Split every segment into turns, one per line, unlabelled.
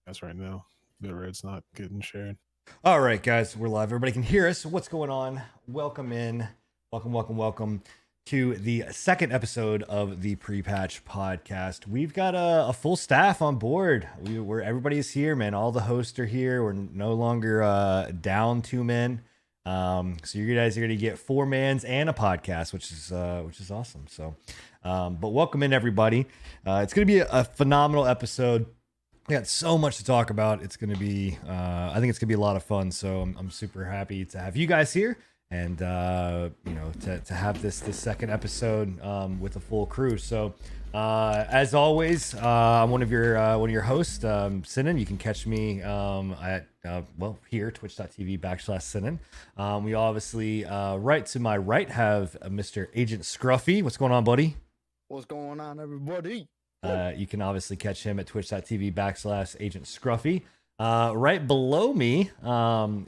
That's right now. The it's not getting shared.
All right, guys, we're live. Everybody can hear us. What's going on? Welcome in. Welcome to the second episode of the Pre-Patch podcast. We've got a full staff on board. We're everybody's here, man. All the hosts are here. We're no longer down 2 men. So you guys are going to get 4 mans and a podcast, which is awesome. So, but welcome in, everybody. It's going to be a phenomenal episode. We got so much to talk about. It's going to be, I think it's going to be a lot of fun. So I'm super happy to have you guys here and, to have this second episode with a full crew. So as always, I'm one of your hosts, Sinan. You can catch me at, here, twitch.tv/Sinan. We obviously, right to my right have Mr. Agent Scruffy. What's going on, buddy?
What's going on, everybody?
You can obviously catch him at twitch.tv/Agent Scruffy. Right below me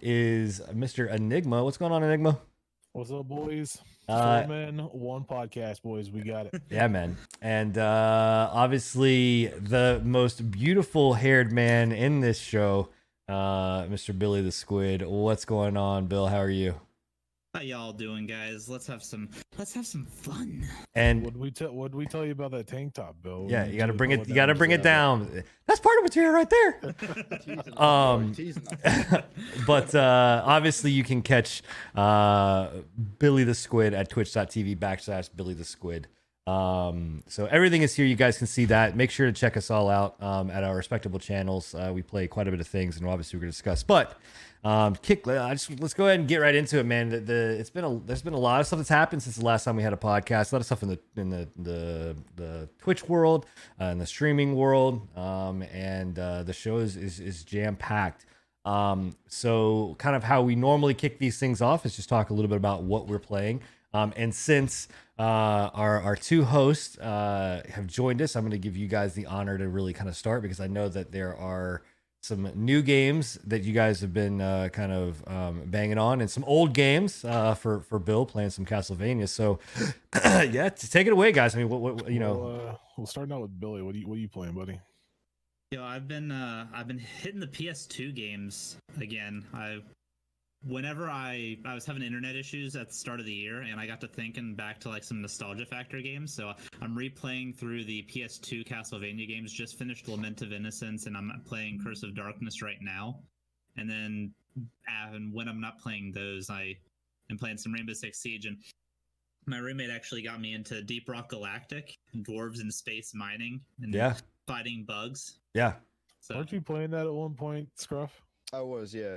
is Mr. Enigma. What's going on, Enigma?
What's up, boys? 4 men, 1 podcast, boys. We got it.
Yeah, man. And obviously the most beautiful haired man in this show, Mr. Billy the Squid. What's going on, Bill? How are you?
How y'all doing, guys? Let's have some fun.
And
What we tell you about that tank top, Bill?
yeah, you got to bring it. You got to bring it down. That's part of material right there. But obviously you can catch Billy the Squid at twitch.tv/Billy the Squid. So everything is here. You guys can see that. Make sure to check us all out at our respectable channels. We play quite a bit of things, and obviously we're going to discuss. But let's go ahead and get right into it, man. There's been a lot of stuff that's happened since the last time we had a podcast. A lot of stuff in the Twitch world, in the streaming world, and the show is jam packed. So kind of how we normally kick these things off is just talk a little bit about what we're playing. And since our 2 hosts have joined us, I'm going to give you guys the honor to really kind of start, because I know that there are some new games that you guys have been kind of banging on, and some old games for Bill playing some Castlevania. So yeah, take it away, guys. I mean, what you know?
We'll start out with Billy. What are you playing, buddy?
Yo, I've been hitting the PS2 games again. Whenever I was having internet issues at the start of the year, and I got to thinking back to like some nostalgia factor games, so I'm replaying through the PS2 Castlevania games. Just finished Lament of Innocence, and I'm playing Curse of Darkness right now. And then when I'm not playing those, I am playing some Rainbow Six Siege. And my roommate actually got me into Deep Rock Galactic, dwarves in space mining, and fighting bugs.
Yeah.
So, aren't you playing that at one point, Scruff?
I was, yeah,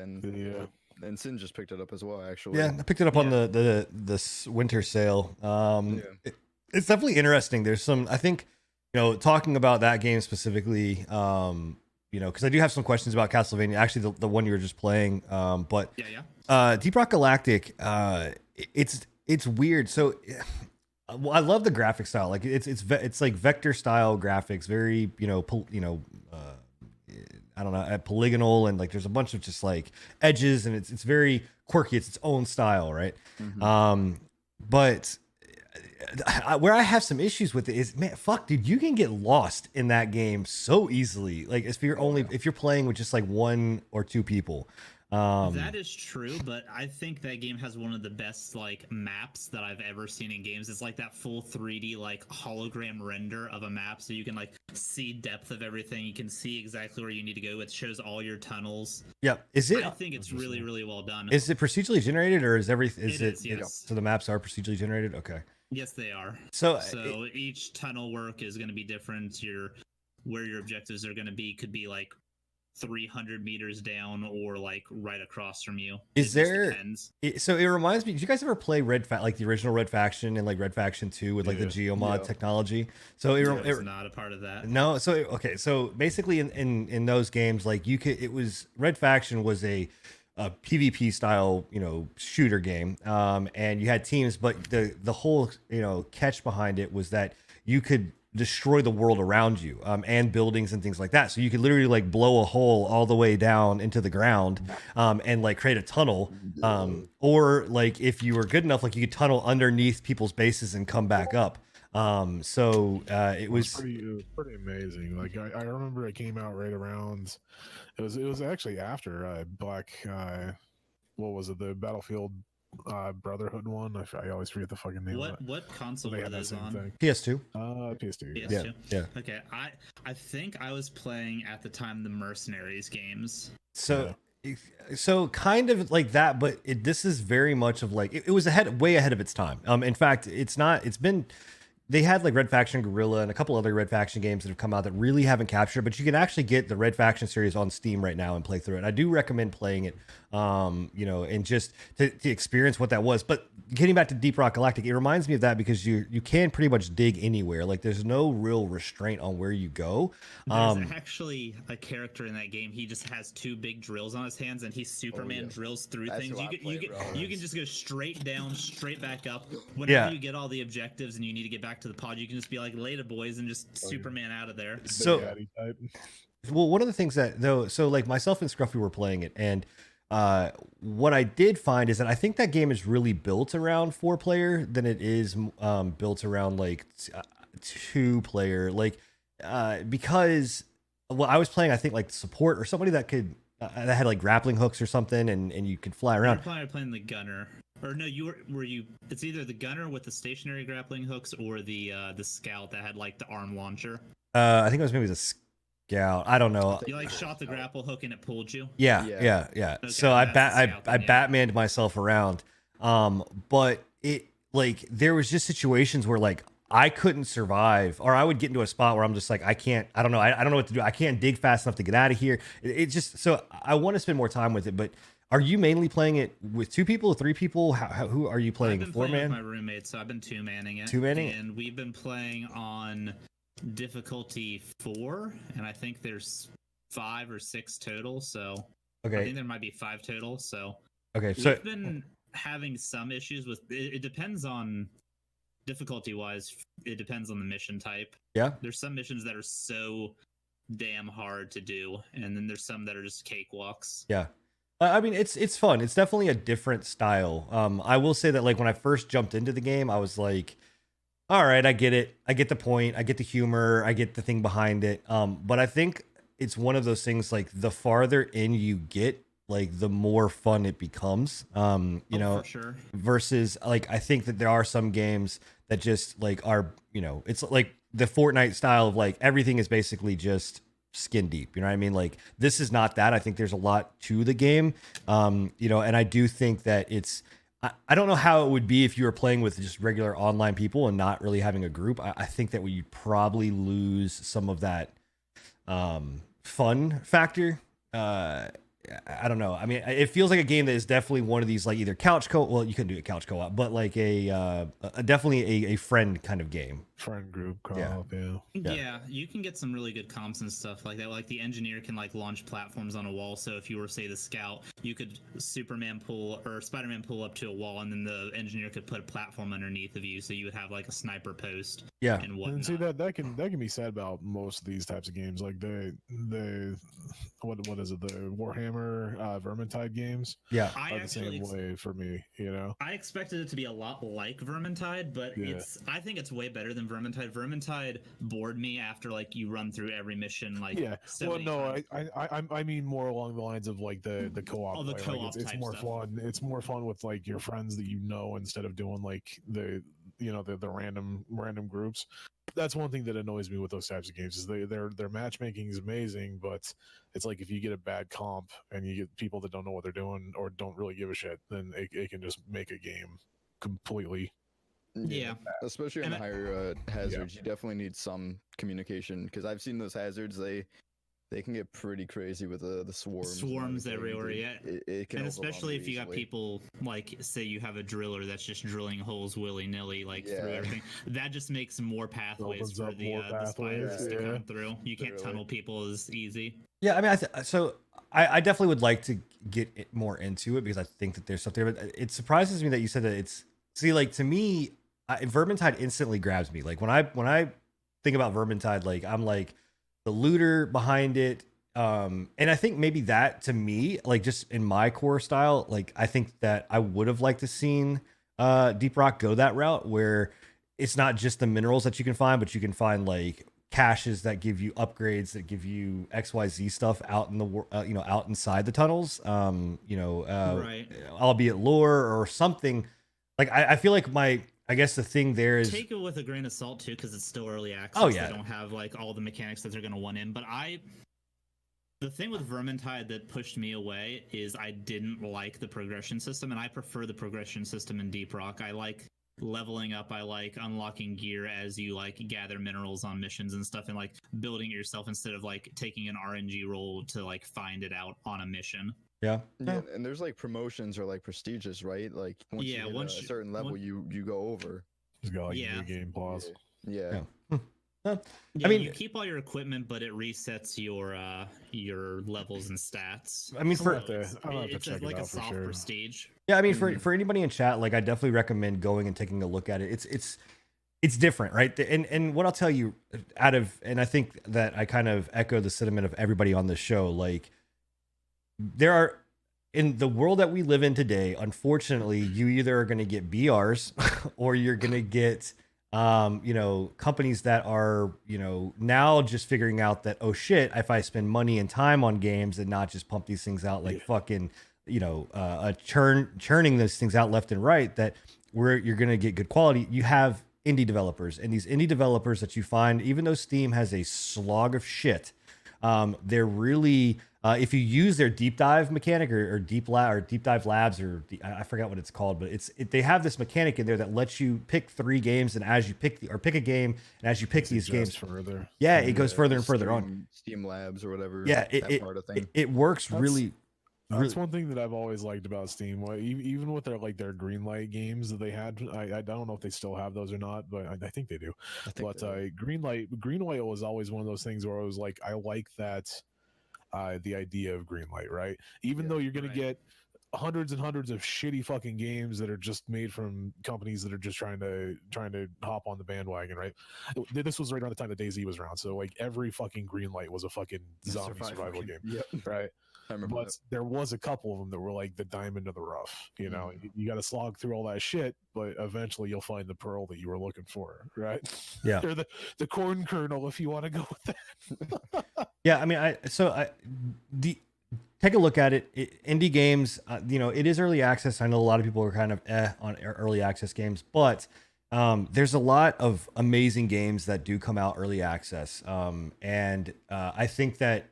and Sin just picked it up as well, actually.
Yeah, I picked it up on the winter sale. It's definitely interesting. There's some, I think, talking about that game specifically, because I do have some questions about Castlevania. Actually, the one you were just playing, but Deep Rock Galactic, it's weird. So, I love the graphic style. Like it's like vector style graphics, very I don't know, polygonal, and like there's a bunch of just like edges, and it's very quirky. It's its own style, right? Mm-hmm. But where I have some issues with it is, man, fuck, dude, you can get lost in that game so easily. Like if you're playing with just like 1 or 2 people.
That is true, but I think that game has one of the best like maps that I've ever seen in games. It's like that full 3D like hologram render of a map, so you can like see depth of everything. You can see exactly where you need to go. It shows all your tunnels.
Yeah,
I think it's really, really well done.
Is it procedurally generated, or is everything?
Yes.
So the maps are procedurally generated. Okay.
Yes, they are.
So
each tunnel work is going to be different. Where your objectives are going to be could be like 300 meters down or like right across from you. So it reminds me, did you guys ever play like the original Red Faction and like Red Faction 2 with like the Geomod technology? So it was not a part of that.
No. So okay, so basically in those games, like Red Faction was a PvP style shooter game, and you had teams, but the whole catch behind it was that you could destroy the world around you, and buildings and things like that. So you could literally like blow a hole all the way down into the ground, and like create a tunnel, or like if you were good enough, like you could tunnel underneath people's bases and come back up. It was
it was pretty amazing. Like I remember it came out right around. It was actually after Black. What was it? The Battlefield Brotherhood one. I always forget the fucking name. Of it.
What console
They
were
had that
those
same
on?
thing.
PS2.
PS2.
PS2.
Yeah.
Okay, I think I was playing at the time the Mercenaries games.
So kind of like that, but this is very much of like it was way ahead of its time. In fact, they had like Red Faction Guerrilla and a couple other Red Faction games that have come out that really haven't captured, but you can actually get the Red Faction series on Steam right now and play through it. I do recommend playing it, and just to experience what that was. But getting back to Deep Rock Galactic, it reminds me of that because you can pretty much dig anywhere. Like there's no real restraint on where you go.
There's actually a character in that game. He just has two big drills on his hands, and he Superman drills through
That's
things.
who I play, bro.
You can just go straight down, straight back up. Whenever you get all the objectives and you need to get back to the pod, you can just be like, later, boys, and just Superman out of there.
So,
Daddy type.
well, one of the things that though, so like myself and Scruffy were playing it, and what I did find is that I think that game is really built around 4-player than it is built around like 2-player. Like because I was playing, I think like support or somebody that could that had like grappling hooks or something, and you could fly around.
You're playing the gunner. Or no, were you? It's either the gunner with the stationary grappling hooks or the scout that had like the arm launcher.
I think it was maybe the scout. I don't know.
You like shot the grapple hook and it pulled you.
Yeah.
Okay,
So I
that's the scout,
Batmaned myself around. But it like there was just situations where like I couldn't survive, or I would get into a spot where I'm just like I don't know what to do. I can't dig fast enough to get out of here. It just so I want to spend more time with it, but. Are you mainly playing it with 2 people, 3 people? Who are you playing?
I've been
4
playing
man?
with my roommate, so I've been 2-manning it.
2-manning it?
And we've been playing on difficulty 4, and I think there's 5 or 6 total. So I
Okay.
think there might be 5 total. So
Okay. So
we've been having some issues with it. It depends on difficulty wise. It depends on the mission type.
yeah.
There's some missions that are so damn hard to do, and then there's some that are just cakewalks.
Yeah. I mean, it's fun. It's definitely a different style. I will say that like when I first jumped into the game, I was like, all right, I get it. I get the point. I get the humor. I get the thing behind it. But I think it's one of those things like the farther in you get, like the more fun it becomes.
For sure.
Versus like I think that there are some games that just like are, it's like the Fortnite style of like everything is basically just skin deep, you know what I mean? Like this is not that. I think there's a lot to the game, and I do think that I don't know how it would be if you were playing with just regular online people and not really having a group. I think that we'd probably lose some of that fun factor. I don't know. I mean, it feels like a game that is definitely one of these like either couch co. Well, you couldn't do a couch co-op, but like definitely a friend kind of game.
Friend group co-op,
Yeah, you can get some really good comps and stuff like that. Like the engineer can like launch platforms on a wall. So if you were say the scout, you could Superman pull or Spider-Man pull up to a wall, and then the engineer could put a platform underneath of you, so you would have like a sniper post.
Yeah,
and whatnot.
And see that can be said about most of these types of games. Like the what is it? The Warhammer Vermintide games.
Yeah,
are the same way for me.
I expected it to be a lot like Vermintide, but I think it's way better than Vermintide. Vermintide bored me after like you run through every mission like
Well, no, I mean more along the lines of like the co-op.
Oh, the
play.
co-op
It's
type
more
stuff.
fun. It's more fun with like your friends that instead of doing like the random groups. That's one thing that annoys me with those types of games is their matchmaking is amazing, but it's like if you get a bad comp and you get people that don't know what they're doing or don't really give a shit, then it can just make a game completely.
Yeah.
Especially on the higher hazards, you definitely need some communication because I've seen those hazards. They can get pretty crazy with the swarms.
Swarms everywhere, yeah.
It can
and especially if you got
easily.
people like say you have a driller that's just drilling holes willy nilly through everything. That just makes more pathways
Opens
for
up more
the spiders
pathways,
to
yeah.
come through. You can't tunnel people as easy.
Yeah, I mean, I definitely would like to get more into it because I think that there's stuff there. But it surprises me that you said that it's like to me, Vermintide instantly grabs me. Like when I think about Vermintide, like I'm like the looter behind it, and I think maybe that to me, like just in my core style, like I think that I would have liked to seen Deep Rock go that route where it's not just the minerals that you can find, but you can find like caches that give you upgrades, that give you XYZ stuff out in the out inside the tunnels.
Right.
Albeit lore or something. Like I feel like I guess the thing there is
Take it with a grain of salt too, because it's still early access.
Oh, yeah.
They don't have like all the mechanics that they're gonna want in. But the thing with Vermintide that pushed me away is I didn't like the progression system, and I prefer the progression system in Deep Rock. I like leveling up. I like unlocking gear as you like gather minerals on missions and stuff, and like building it yourself instead of like taking an RNG roll to like find it out on a mission.
yeah.
Yeah, and there's like promotions or like prestigious, right? Like once
Yeah,
you hit
once
a
you-
certain level,
once-
you go over.
He's got like
Yeah.
new game plus.
Yeah.
Yeah.
Yeah,
I mean,
you keep all your equipment, but it resets your levels and stats.
I mean,
I'll
for
have to- I'll have to
it's
check it
like a
out for
soft
sure.
prestige.
yeah, I mean,
Mhm.
for anybody in chat, like I definitely recommend going and taking a look at it. It's different, right? And what I'll tell you, and I think that I kind of echo the sentiment of everybody on this show. Like, there are in the world that we live in today, unfortunately, you either are going to get BRs or you're going to get companies that are, now just figuring out that, oh shit, if I spend money and time on games and not just pump these things out like fucking, churning those things out left and right, that you're going to get good quality. You have indie developers, and these indie developers that you find, even though Steam has a slog of shit, they're really, if you use their deep dive mechanic or deep dive labs, I forgot what it's called, but they have this mechanic in there that lets you pick 3 games, and as you pick a game, and as you pick these games
further.
yeah, it goes further and further on.
Steam Labs or whatever.
Yeah,
that part of thing.
it works really.
That's one thing that I've always liked about Steam. Even with their Greenlight games that they had, I don't know if they still have those or not, but I think they do.
I think
But
they
Greenlight was always one of those things where I was like, I like that, the idea of Greenlight, right? Even
Yeah,
though you're gonna
right.
get hundreds and hundreds of shitty fucking games that are just made from companies that are just trying to hop on the bandwagon, right? This was right around the time that DayZ was around, so like every fucking Greenlight was a fucking zombie survival game,
Yep.
right?
I remember
But there was a couple of them that were like the diamond of the rough.
Mm.
You got to slog through all that shit, but eventually you'll find the pearl that you were looking for, right?
Yeah.
Or the corn kernel, if you want to go with that.
Yeah, I mean, take a look at it. Indie games, it is early access. I know a lot of people are kind of on early access games, but there's a lot of amazing games that do come out early access. And I think that,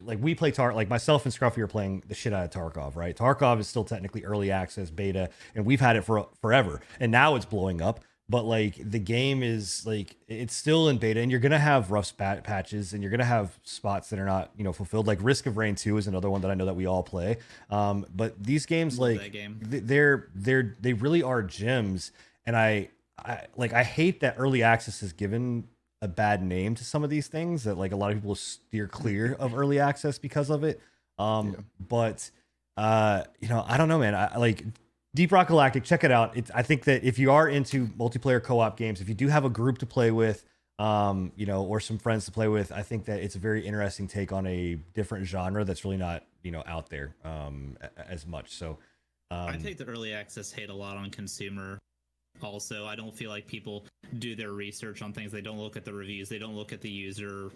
like we play like myself and Scruffy are playing the shit out of Tarkov, right? Tarkov is still technically early access beta, and we've had it for forever, and now it's blowing up. But like the game is like, it's still in beta, and you're gonna have rough patches, and you're gonna have spots that are not fulfilled. Like Risk of Rain 2 is another one that I know that we all play. But these games,
Love
like
that game.
they really are gems, and I hate that early access is given a bad name to some of these things, that like a lot of people steer clear of early access because of it. But I don't know, man. I like Deep Rock Galactic. Check it out. I think that if you are into multiplayer co-op games, if you do have a group to play with, or some friends to play with, I think that it's a very interesting take on a different genre that's really not, out there as much. So
I take the early access hate a lot on consumer. Also, I don't feel like people do their research on things. They don't look at the reviews. They don't look at the user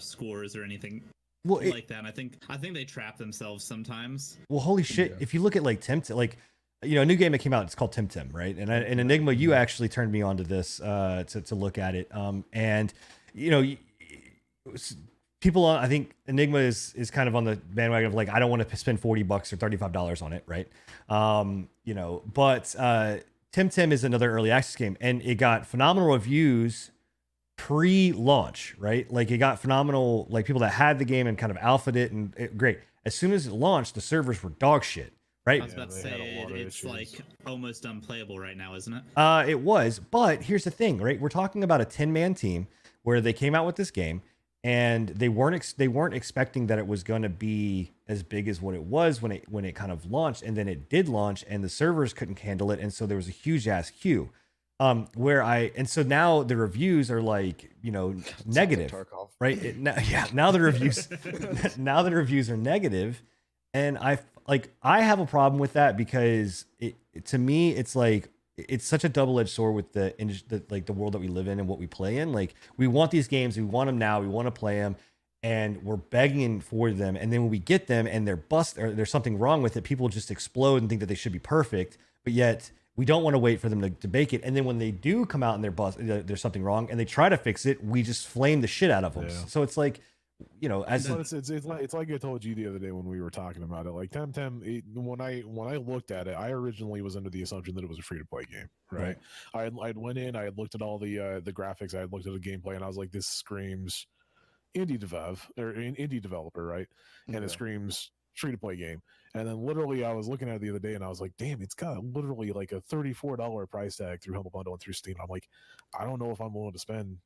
scores or anything like that. And I think they trap themselves sometimes.
Well, holy shit!
Yeah.
If you look at like Temtem, like a new game that came out, it's called Temtem, right? And Enigma, you actually turned me onto this to look at it. And people I think Enigma is kind of on the bandwagon of like, I don't want to spend $40 or $35 on it, right? But Temtem is another early access game, and it got phenomenal reviews pre-launch, right? Like it got phenomenal, like people that had the game and kind of alphaed it, and great. As soon as it launched, the servers were dog shit, right?
I was about to
they had
say
a lot of
it's
issues.
like almost unplayable right now, isn't it?
It was, but here's the thing, right? We're talking about a 10-man team where they came out with this game, and they weren't expecting that it was going to be as big as what it was when it kind of launched, and then it did launch, and the servers couldn't handle it, and so there was a huge ass queue. So now the reviews are like, negative,
Tarkov.
right? Now the reviews are negative, and I have a problem with that, because to me it's like, it's such a double-edged sword with like the world that we live in and what we play in. Like we want these games, we want them now, we want to play them, and we're begging for them. And then when we get them and they're bust or there's something wrong with it, people just explode and think that they should be perfect. But yet we don't want to wait for them to bake it. And then when they do come out and they're there's something wrong and they try to fix it, we just flame the shit out of them.
Yeah.
So it's like, you know, as
But it's like I told you the other day when we were talking about it. Like Temtem, when I looked at it, I originally was under the assumption that it was a free to play game, right? I went in, I had looked at all the graphics, I had looked at the gameplay, and I was like, this screams indie developer, right? And it screams free to play game. And then literally, I was looking at it the other day, and I was like, damn, it's got literally like a $34 price tag through Humble Bundle and through Steam. I'm like, I don't know if I'm willing to spend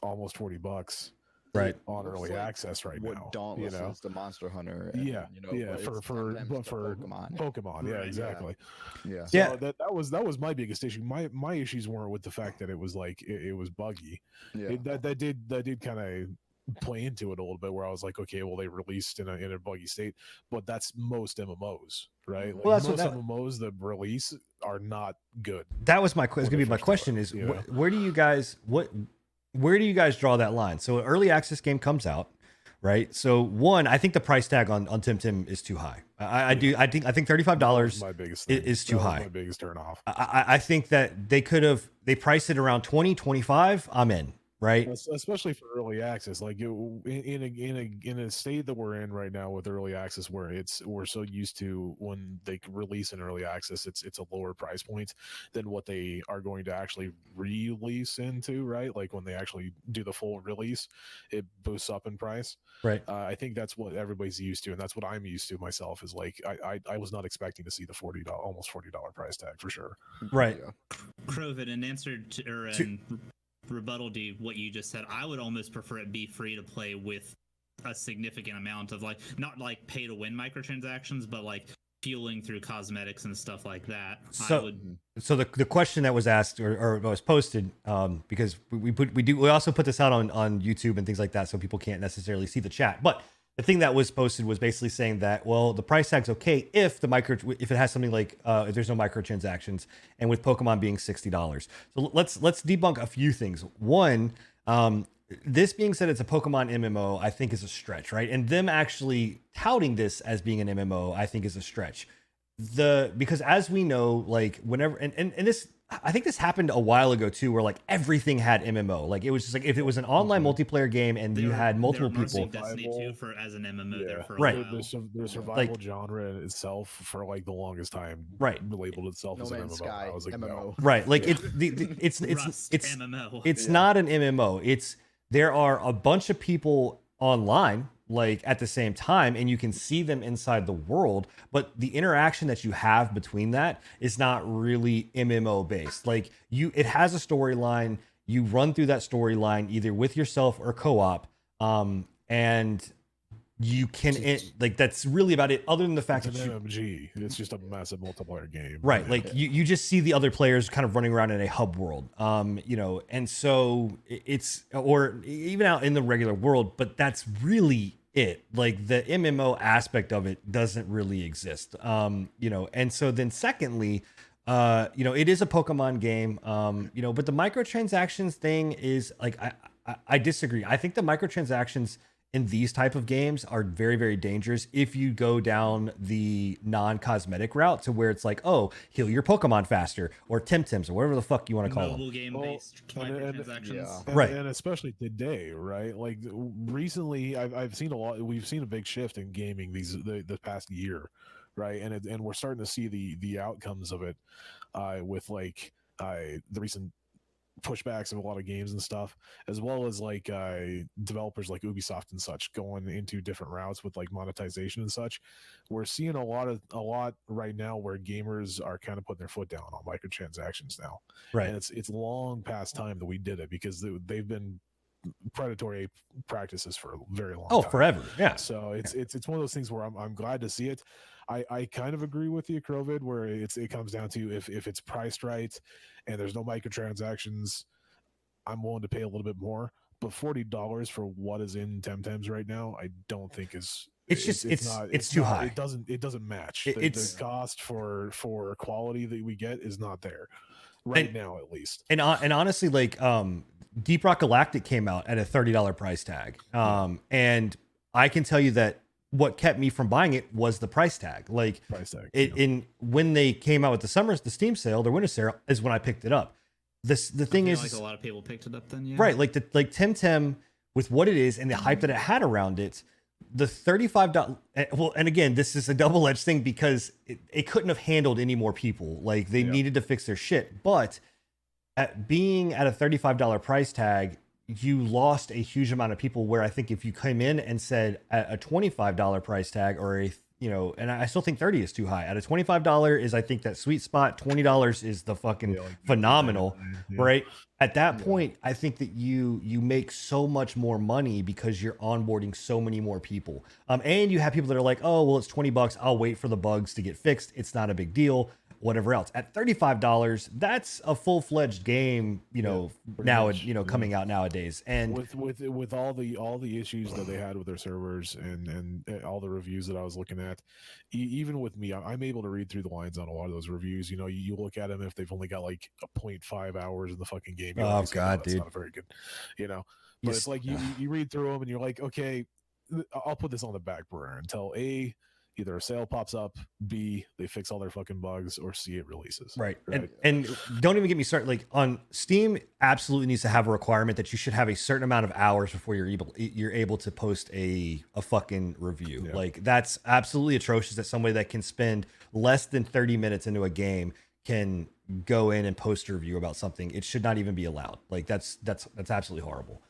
almost $40.
Right.
On early access right
what
now.
Dauntless
You know?
is the Monster Hunter. And,
Yeah,
you know,
yeah,
but
for
it's Temtem's the
Pokemon, yeah,
Right,
exactly.
Yeah.
So
Yeah.
that was my biggest issue. My issues weren't with the fact that it was like it was buggy.
Yeah.
That did kind of play into it a little bit, where I was like, okay, well, they released in a buggy state, but that's most MMOs, right? Like,
Well, that's
most
what
MMOs that release are not good.
that was my question.
When
Gonna
they
be my
first
question
start,
is
yeah.
where do you guys where do you guys draw that line? So an early access game comes out, right? So one, I think the price tag on Temtem is too high. I think $35
That was my biggest thing.
is too
That was
high.
my biggest turn off.
I think that they priced it around 20, 25. I'm in, right?
Especially for early access, like in a state that we're in right now with early access, where we're so used to when they release in early access, it's a lower price point than what they are going to actually release into, right? Like when they actually do the full release, it boosts up in price.
Right.
I think that's what everybody's used to, and that's what I'm used to myself. Is like I was not expecting to see the almost $40 price tag for sure.
Right.
Yeah.
Krovid, in answer to or in rebuttal to what you just said, I would almost prefer it be free to play with a significant amount of like not like pay to win microtransactions, but like fueling through cosmetics and stuff like that.
So the question that was asked or was posted, because we also put this out on YouTube and things like that, so people can't necessarily see the chat. But the thing that was posted was basically saying that, well, the price tag's okay if it has something like if there's no microtransactions, and with Pokemon being $60. So let's debunk a few things. One, this being said, it's a Pokemon MMO, I think is a stretch, right? And them actually touting this as being an MMO, I think is a stretch. Because as we know, like whenever and this, I think this happened a while ago too, where like everything had MMO. Like it was just like if it was an online multiplayer game and you had multiple people.
Destiny 2 as an MMO there for a
Right.
while.
The survival genre itself for like the longest time,
right,
labeled itself
No
as an
Man's
MMO.
Sky,
I was like,
MMO.
no.
Right. Like
Yeah.
it's
MMO.
It's not an MMO. There are a bunch of people online like at the same time, and you can see them inside the world, but the interaction that you have between that is not really MMO based. Like it has a storyline, you run through that storyline either with yourself or co-op, and you can like that's really about it, other than the fact
It's
that
an MMG. It's just a massive multiplayer game,
right?
Yeah.
Like you just see the other players kind of running around in a hub world, you know, and so it's, or even out in the regular world, but that's really it. Like the MMO aspect of it doesn't really exist, you know. And so then secondly, you know, it is a Pokemon game, you know, but the microtransactions thing is like I disagree. I think the microtransactions in these type of games are very, very dangerous if you go down the non-cosmetic route, to where it's like, oh, heal your Pokemon faster, or Temtems, or whatever the fuck you want to call
Mobile
them.
game-based microtransactions.
Right.
And especially today, right? Like recently, I've seen a lot. We've seen a big shift in gaming the past year, right? And we're starting to see the outcomes of it, with like the recent pushbacks of a lot of games and stuff, as well as like developers like Ubisoft and such going into different routes with like monetization and such. We're seeing a lot right now where gamers are kind of putting their foot down on microtransactions now,
Right.
and it's long past time that we did it, because they've been predatory practices for a very long time.
Forever. Yeah.
So it's one of those things where I'm glad to see it. I kind of agree with you, Krovid, where it comes down to if it's priced right and there's no microtransactions, I'm willing to pay a little bit more. But $40 for what is in Temtems right now, I don't think is.
It's too high.
It doesn't match.
It's
the cost for quality that we get is not there. right now at least.
And honestly, like Deep Rock Galactic came out at a $30 price tag. And I can tell you that what kept me from buying it was the price tag. Like
Price tag,
in when they came out with the Steam sale, their winter sale is when I picked it up. The thing is,
like a lot of people picked it up then, yeah.
right? Like Temtem with what it is and the hype that it had around it, the $35. Well, and again, this is a double-edged thing because it couldn't have handled any more people. Like they needed to fix their shit, but being at a $35 price tag, you lost a huge amount of people. Where I think if you came in and said at a $25 price tag or and I still think 30 is too high. At a $25 is I think that sweet spot. $20 is the fucking phenomenal, right? At that point, I think that you make so much more money because you're onboarding so many more people. And you have people that are like, oh well, it's $20. I'll wait for the bugs to get fixed. It's not a big deal. Whatever else. At $35, that's a full-fledged game, now coming out nowadays. And
with all the issues that they had with their servers and all the reviews that I was looking at, even with me, I'm able to read through the lines on a lot of those reviews. You look at them, if they've only got like a 0.5 hours in the fucking game, you're like,
God,
that's
dude,
not very good, but it's like you read through them and you're like, okay, I'll put this on the back burner until either a sale pops up, B, they fix all their fucking bugs, or C, it releases.
Right. And don't even get me started. Like on Steam, absolutely needs to have a requirement that you should have a certain amount of hours before you're able to post a fucking review. Yeah. Like that's absolutely atrocious that somebody that can spend less than 30 minutes into a game can go in and post a review about something. It should not even be allowed. Like that's absolutely horrible.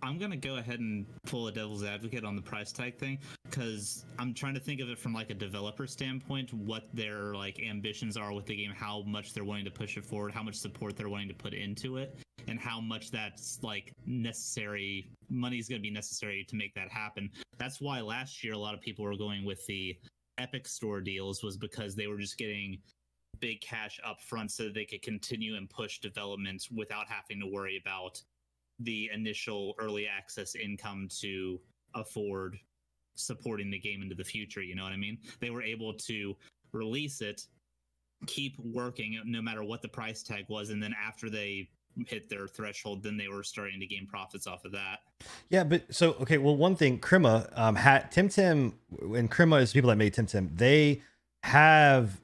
I'm going to go ahead and pull a devil's advocate on the price tag thing because I'm trying to think of it from like a developer standpoint, what their like ambitions are with the game, how much they're wanting to push it forward, how much support they're wanting to put into it, and how much that's like necessary. Money's going to be necessary to make that happen. That's why last year a lot of people were going with the Epic Store deals, was because they were just getting big cash up front so that they could continue and push development without having to worry about the initial early access income to afford supporting the game into the future. You know what I mean? They were able to release it, keep working no matter what the price tag was, and then after they hit their threshold, then they were starting to gain profits off of that.
Yeah, but so okay, well, one thing, Crema had Temtem, and Crema is people that made Temtem. They have,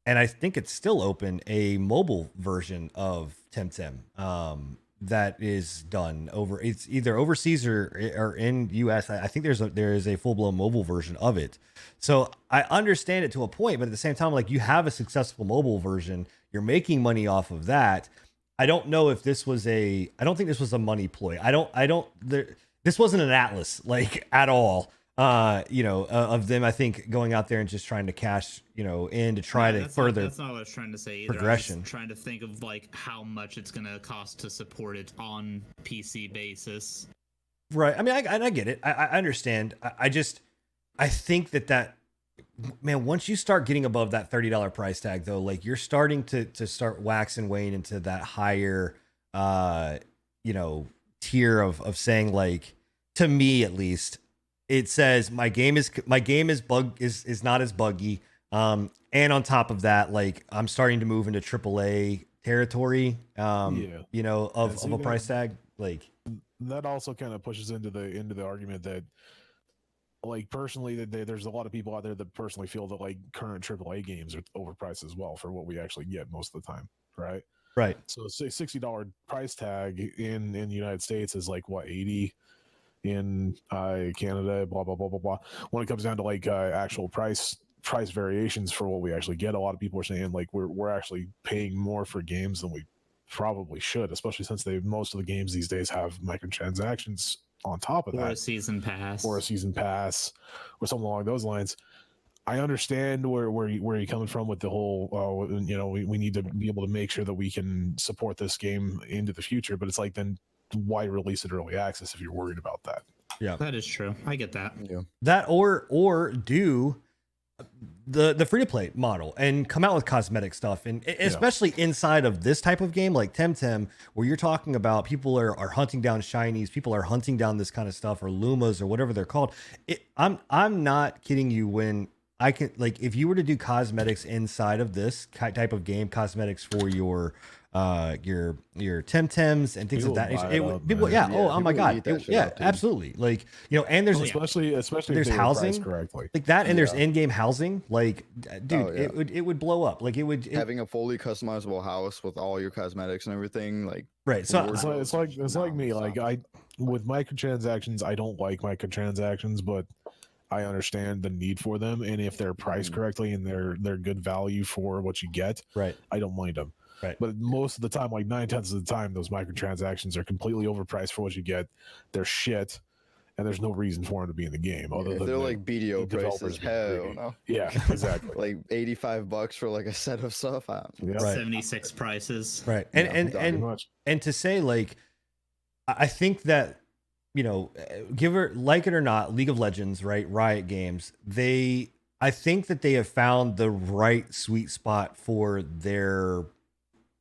and I think it's still open, a mobile version of Temtem. That is done over. It's either overseas or in US. I think there is a full blown mobile version of it. So I understand it to a point, but at the same time, like you have a successful mobile version, you're making money off of that. I don't know if this was I don't think this was a money ploy. This wasn't an Atlas like at all. Of them, I think going out there and just trying to cash, in to try to further.
That's not what I was trying to say either.
Progression.
I was trying to think of like how much it's going to cost to support it on PC basis.
Right. I mean, I get it. I understand. I think that man, once you start getting above that $30 price tag, though, like you're starting to start wax and wane into that higher, tier of saying, like, to me at least, it says my game is not as buggy. And on top of that, like I'm starting to move into AAA territory. Of a price tag. Like
that also kind of pushes into the argument that, like, personally, that there's a lot of people out there that personally feel that like current AAA games are overpriced as well for what we actually get most of the time, right?
Right.
So $60 price tag in the United States is like what, 80 in Canada, blah blah blah blah blah. When it comes down to like actual price variations for what we actually get, a lot of people are saying like we're actually paying more for games than we probably should, especially since most of the games these days have microtransactions on top of that,
or a season pass,
or something along those lines. I understand where you're coming from with the whole, we need to be able to make sure that we can support this game into the future, but it's like, then why release it early access if you're worried about that?
Yeah,
that is true. I get that.
Yeah,
that or do the free to play model and come out with cosmetic stuff, and especially inside of this type of game like Temtem, where you're talking about people are hunting down shinies, people are hunting down this kind of stuff, or Lumas or whatever they're called. I'm not kidding you when I can like if you were to do cosmetics inside of this type of game, cosmetics for your Temtems and things
People
of that
would
nature.
buy it
Would
up,
people,
man.
yeah.
Yeah,
Oh my
people
god.
eat that shit
Yeah,
up, dude.
absolutely. Like and there's
especially if
there's
they were priced
housing
correctly.
like that, and there's
Yeah.
in-game housing. Like, dude,
Oh, yeah.
it would blow up. Like it would.
Having a fully customizable house with all your cosmetics and everything, like
Right. So
Wardrobe.
It's like me. Like with microtransactions, I don't like microtransactions, but I understand the need for them, and if they're priced
Mhm.
correctly and they're good value for what you get,
right.
I don't mind them.
Right.
But most of the time, like 9/10 of the time, those microtransactions are completely overpriced for what you get. They're shit, and there's no reason for them to be in the game other
if
than
they're
the-
like BDO
the developers
prices.
being
Hell
greedy.
no.
Yeah, exactly.
Like $85 for like a set of stuff.
Yeah.
Right.
76 prices.
Right.
Yeah,
And
pretty much.
and to say like I think that give it like it or not, League of Legends, right, Riot Games, I think that they have found the right sweet spot for their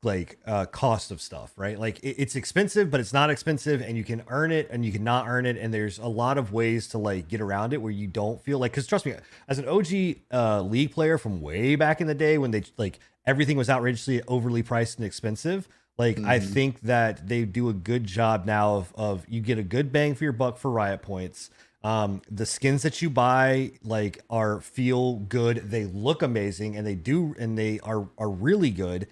like cost of stuff, right? Like it's expensive, but it's not expensive, and you can earn it and you can not earn it, and there's a lot of ways to like get around it where you don't feel like, because trust me, as an OG League player from way back in the day when they like everything was outrageously overly priced and expensive, like I think that they do a good job now of you get a good bang for your buck for Riot points. The skins that you buy like feel good, they look amazing, and they are really good.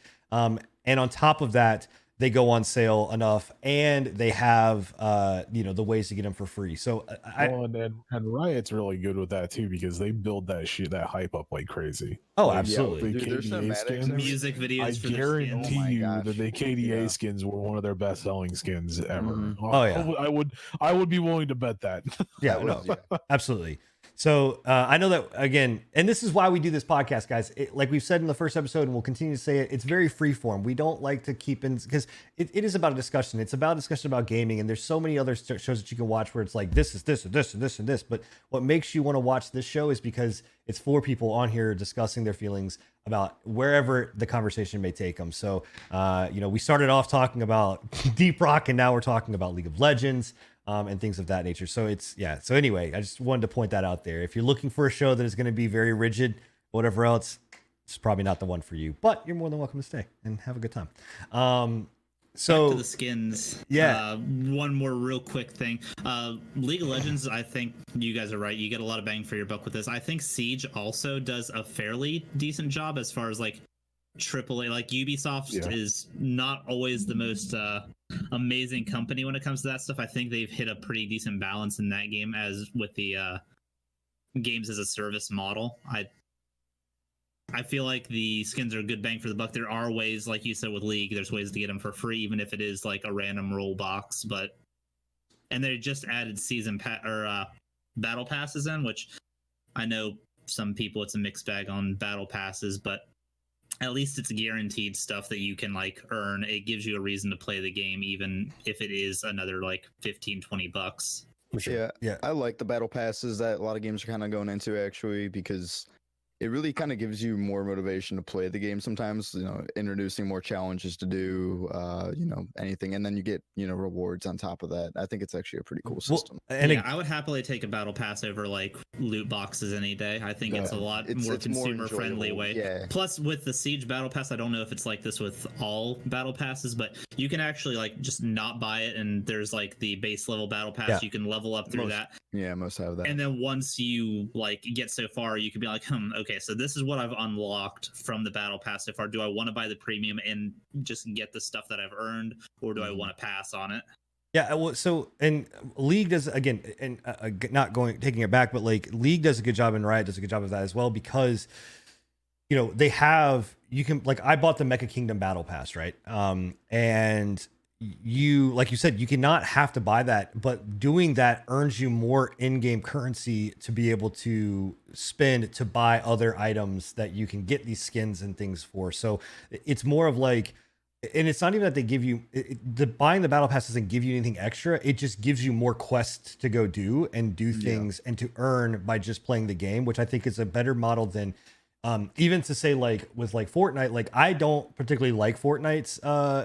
And on top of that, they go on sale enough, and they have the ways to get them for free. So
and Riot's really good with that too, because they build that hype up like crazy. Like,
absolutely.
the
Dude, their
KDA
cinematics
skins,
and
Music
I
videos for the
guarantee
skins.
Oh my
you
gosh.
that the KDA
Yeah.
skins were one of their best selling skins ever.
Mhm.
Oh, yeah.
I would be willing to bet that.
Yeah,
That
no,
was- yeah.
absolutely. So I know that again, and this is why we do this podcast, guys. Like we've said in the first episode, and we'll continue to say it, it's very free form. We don't like to keep in, because it is about a discussion. It's about a discussion about gaming, and there's so many other shows that you can watch where it's like this is this and this and this and this. But what makes you want to watch this show is because it's for people on here discussing their feelings about wherever the conversation may take them. So we started off talking about Deep Rock, and now we're talking about League of Legends. And things of that nature. So so anyway, I just wanted to point that out there. If you're looking for a show that is going to be very rigid, whatever else, it's probably not the one for you, but you're more than welcome to stay and have a good time. So
Back to the skins.
Yeah.
One more real quick thing. League of Legends, I think you guys are right. You get a lot of bang for your buck with this. I think Siege also does a fairly decent job as far as like AAA. Like Ubisoft
Yeah.
is not always the most amazing company when it comes to that stuff. I think they've hit a pretty decent balance in that game, as with the games as a service model. I feel like the skins are a good bang for the buck. There are ways, like you said with League, there's ways to get them for free, even if it is like a random roll box. And they just added battle passes in, which I know some people it's a mixed bag on battle passes, but at least it's guaranteed stuff that you can like earn. It gives you a reason to play the game, even if it is another like $15-20.
for sure. Yeah.
I like the battle passes that a lot of games are kind of going into, actually, because it really kind of gives you more motivation to play the game sometimes, introducing more challenges to do, anything. And then you get, rewards on top of that. I think it's actually a pretty cool system.
And
I would happily take a battle pass over like loot boxes any day. I think it's a lot more consumer friendly
enjoyable.
way.
Yeah.
Plus with the Siege battle pass, I don't know if it's like this with all battle passes, but you can actually like just not buy it, and there's like the base level battle pass.
Yeah.
You can level up through that.
Yeah, most have that.
And then once you like get so far, you can be like, okay, so this is what I've unlocked from the battle pass so far. Do I want to buy the premium and just get the stuff that I've earned, or do I want to pass on it?
Yeah, well, so and League does again, and not taking it back, but like League does a good job, and Riot does a good job of that as well, because they have, you can, like, I bought the Mecha Kingdom Battle Pass, right? And you, like you said, you cannot have to buy that, but doing that earns you more in-game currency to be able to spend to buy other items that you can get these skins and things for. So it's more of like, and it's not even that they give you the buying the battle pass doesn't give you anything extra. It just gives you more quests to go do and do things and to earn by just playing the game, which I think is a better model than even to say like with like Fortnite. Like I don't particularly like Fortnite's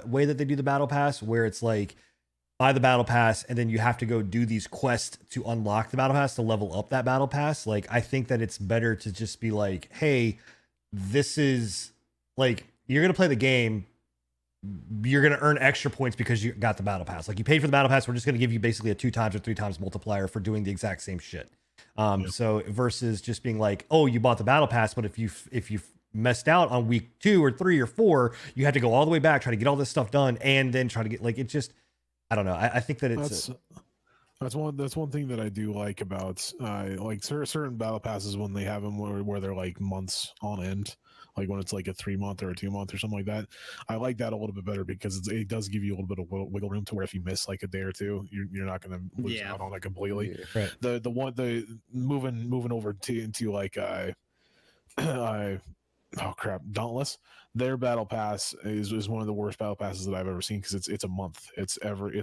way that they do the battle pass, where it's like buy the battle pass, and then you have to go do these quests to unlock the battle pass to level up that battle pass. Like, I think that it's better to just be like, hey, this is like, you're going to play the game. You're going to earn extra points because you got the battle pass. Like, you paid for the battle pass. We're just going to give you basically a 2 times or 3 times multiplier for doing the exact same shit. So versus just being like, oh, you bought the battle pass, but if you messed out on week 2 or 3 or 4, you had to go all the way back, try to get all this stuff done, and then try to get, like, it just, I don't know. I think that it's
that's one thing that I do like about like certain battle passes when they have them where they're like months on end, like when it's like a 3-month or a 2-month or something like that. I like that a little bit better because it does give you a little bit of wiggle room to where if you miss like a day or two, you're not going to lose out on it completely.
right.
The moving over to into like oh crap, Dauntless. Their battle pass is one of the worst battle passes that I've ever seen because it's a month. It's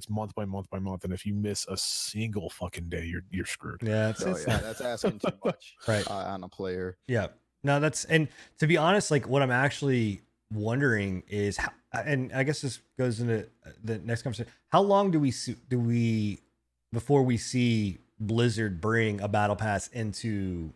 month by month by month, and if you miss a single fucking day, you're screwed.
Yeah, it's
that's asking too much,
right,
on a player.
Yeah, no, that's, and to be honest, like what I'm actually wondering is, how, and I guess this goes into the next conversation. How long do we before we see Blizzard bring a battle pass into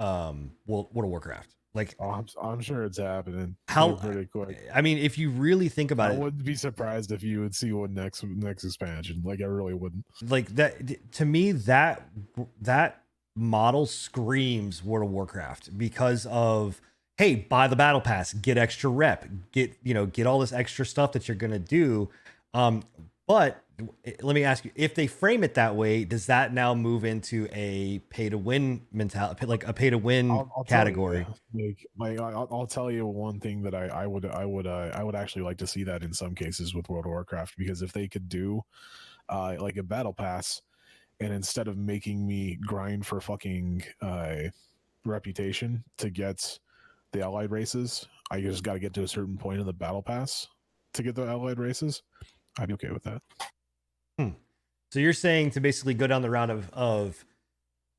World of Warcraft? Like,
I'm sure it's happening.
How
pretty quick.
I mean, if you really think about it,
I wouldn't be surprised if you would see one next expansion. Like, I really wouldn't.
Like that, to me, that model screams World of Warcraft because of, hey, buy the battle pass, get extra rep, get all this extra stuff that you're gonna do. But let me ask you, if they frame it that way, does that now move into a pay to win mentality, like a pay to win category?
I'll tell you one thing that I would actually like to see that in some cases with World of Warcraft, because if they could do like a battle pass, and instead of making me grind for fucking reputation to get the allied races, I just got to get to a certain point in the battle pass to get the allied races, I'd be okay with that.
So you're saying to basically go down the route of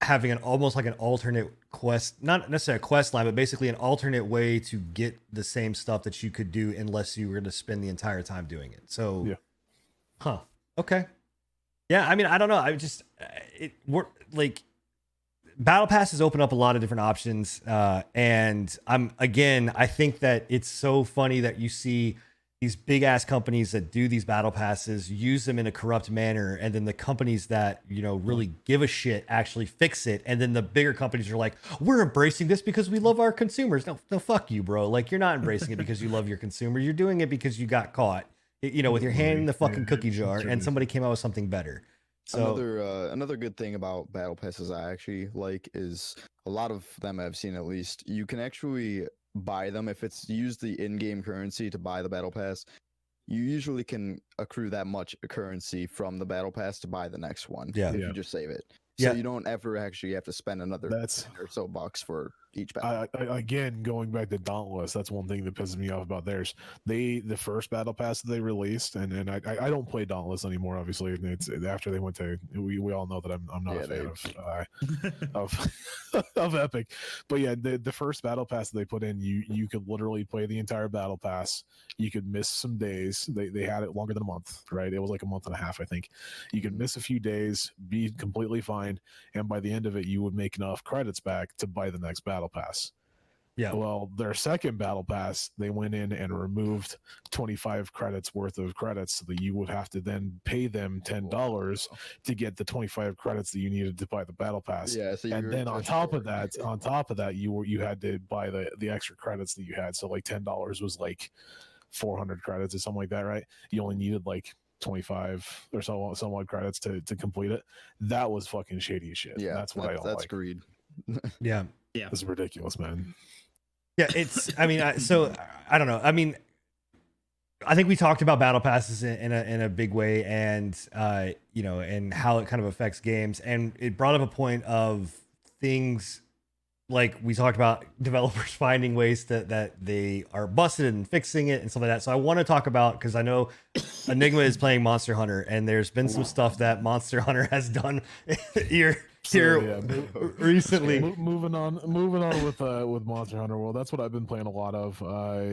having an almost like an alternate quest, not necessarily a quest line, but basically an alternate way to get the same stuff that you could do unless you were to spend the entire time doing it. So, yeah. Okay. Yeah, I mean, I don't know. I just we're like, battle passes open up a lot of different options, and I think that it's so funny that you see these big ass companies that do these battle passes use them in a corrupt manner, and then the companies that really give a shit actually fix it, and then the bigger companies are like, we're embracing this because we love our consumers. No, fuck you, bro. Like, you're not embracing it because you love your consumers. You're doing it because you got caught, with your hand in the fucking cookie jar, and somebody came out with something better. So
another good thing about battle passes I actually like is a lot of them I've seen, at least, you can actually buy them. If it's use the in-game currency to buy the battle pass, you usually can accrue that much currency from the battle pass to buy the next one. If you just save it. So you don't ever actually have to spend another $10 or so bucks for each battle.
Again, going back to Dauntless, that's one thing that pisses me off about theirs. The first battle pass that they released, and I don't play Dauntless anymore. Obviously, it's after they went to. We all know that I'm not a fan of Epic, but yeah, the first battle pass that they put in, you could literally play the entire battle pass. You could miss some days. They had it longer than a month, right? It was like a month and a half, I think. You could miss a few days, be completely fine, and by the end of it, you would make enough credits back to buy the next battle pass.
Yeah.
Well, their second battle pass, they went in and removed 25 credits worth of credits, so that you would have to then pay them $10 to get the 25 credits that you needed to buy the battle pass.
Yeah. So
and then on top of that, you had to buy the extra credits that you had. So like $10 was like 400 credits or something like that, right? You only needed like 25 or so odd credits to complete it. That was fucking shady as shit.
Yeah,
that's what I don't like.
That's greed.
Yeah.
It's ridiculous, man.
Yeah, it's. I mean, so I don't know. I mean, I think we talked about battle passes in a big way, and and how it kind of affects games, and it brought up a point of things like we talked about developers finding ways that they are busted and fixing it and stuff like that. So I want to talk about, because I know Enigma is playing Monster Hunter, and there's been some stuff that Monster Hunter has done. here
yeah,
recently.
moving on with Monster Hunter World. That's what I've been playing a lot of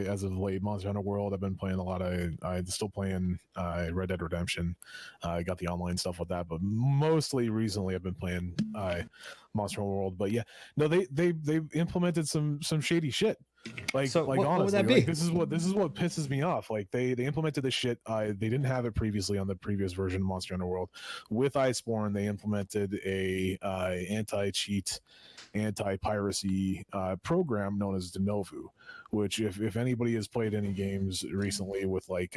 as of late. Monster Hunter World. I've been playing a lot of. I'm still playing Red Dead Redemption. I got the online stuff with that, but mostly recently I've been playing Monster Hunter World. But yeah, no, they implemented some shady shit. Like
So
like
what would
honestly,
that be?
like this is what pisses me off. Like they implemented this shit. They didn't have it previously on the previous version of Monster Hunter World. With Iceborne, they implemented a anti-cheat, anti-piracy program known as Denovu, which if anybody has played any games recently with like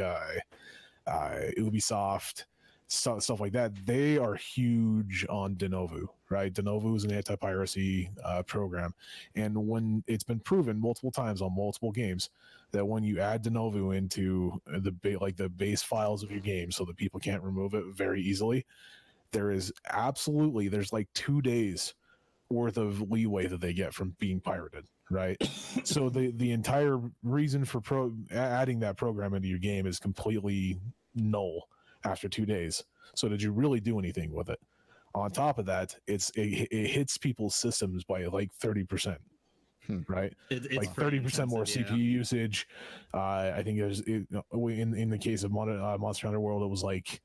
Ubisoft, stuff like that, they are huge on Denovu, right? Denovu is an anti-piracy program, and when it's been proven multiple times on multiple games that when you add Denovu into the base files of your game so that people can't remove it very easily, there's like 2 days worth of leeway that they get from being pirated, right? So the entire reason for adding that program into your game is completely null after 2 days. So did you really do anything with it? On top of that, it hits people's systems by like 30%, right?
It's
like
pretty
30% more
intensive,
CPU usage. I think in the case of Monster Hunter World, it was like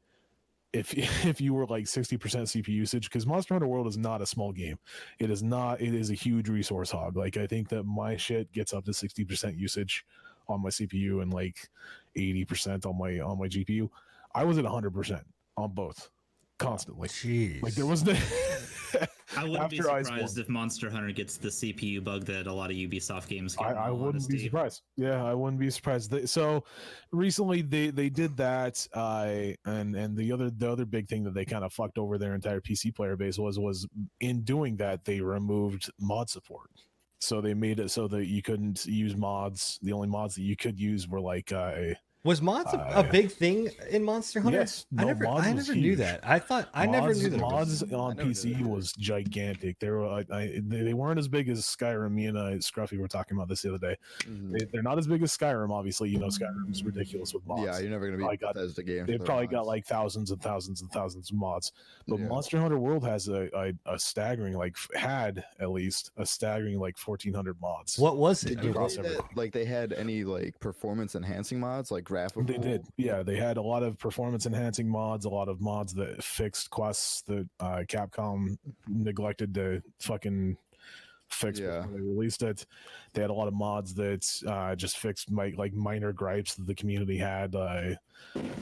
if you were like 60% CPU usage, because Monster Hunter World is not a small game. It is not. It is a huge resource hog. Like I think that my shit gets up to 60% usage on my CPU and like 80% on my GPU. I was at 100% on both constantly.
Jeez.
Like there was no.
I wouldn't be
After
surprised
Iceborne.
if Monster Hunter gets the CPU bug that a lot of Ubisoft games get.
I
in all
wouldn't be
honesty.
surprised. Yeah, I wouldn't be surprised. So recently they did that, and the other big thing that they kind of fucked over their entire PC player base was in doing that they removed mod support. So they made it so that you couldn't use mods. The only mods that you could use were like
Was mods a big thing in Monster Hunter?
yes,
I
no,
never
mods was
knew
huge.
that. I never knew that.
Mods
I
on
never knew
PC
that.
was gigantic. They were they weren't as big as Skyrim. Me and Scruffy were talking about this the other day. They're not as big as Skyrim. Obviously, Skyrim's ridiculous with mods.
Yeah, you're never gonna
Probably
beat
got-
Bethesda games.
They've
with
probably
mods.
got like thousands and thousands and thousands of mods. But
Yeah.
Monster Hunter World has a staggering had at least a staggering like 1,400 mods.
What was it?
Did you
across
say that,
everything.
like they had any like performance enhancing mods, like graphical?
They did, yeah. They had a lot of performance enhancing mods, a lot of mods that fixed quests that Capcom neglected to fucking fix
Yeah.
before they released it. They had a lot of mods that just fixed minor gripes that the community had.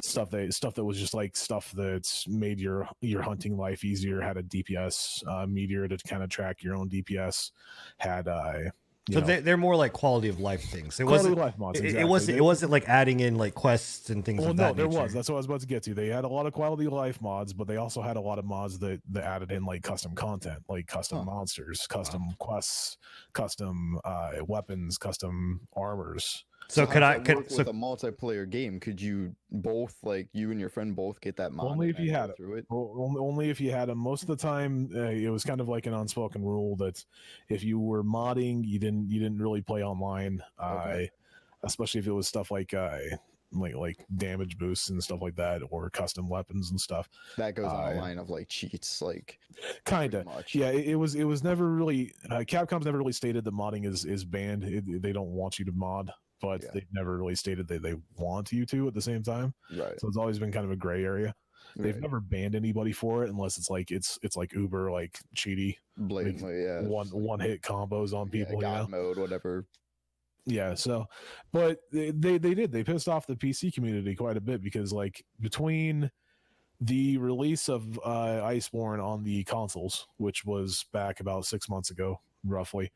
Stuff that was just like stuff that made your hunting life easier. Had a DPS meteor to kind of track your own DPS. Had
So they're more like quality of life things. It
quality
wasn't.
of life mods.
It
Exactly.
wasn't like adding in like quests and things.
Well,
of
no,
that
there
nature.
was. That's what I was about to get to. They had a lot of quality of life mods, but they also had a lot of mods that added in like custom content, like custom monsters, custom quests, custom weapons, custom armors.
So
how
could
does
I?
that
Could,
work
so
with a multiplayer game? Could you both, like you and your friend, both get that mod?
Only
and
if you
then go
had it.
through it.
Only if you had them. Most of the time, it was kind of like an unspoken rule that if you were modding, you didn't really play online.
Okay.
Especially if it was stuff like damage boosts and stuff like that, or custom weapons and stuff.
That goes on a line of like cheats, like
Kinda.
pretty much.
Yeah, it was never really Capcom's never really stated that modding is banned. They don't want you to mod, but
Yeah.
they've never really stated that they want you to at the same time.
Right.
So it's always been kind of a gray area. They've
right.
never banned anybody for it unless it's like Uber like cheaty
Blatantly, yeah.
one hit combos on
Yeah,
people.
God mode, whatever.
Yeah, so but they pissed off the PC community quite a bit because like between the release of Iceborne on the consoles, which was back about 6 months ago roughly,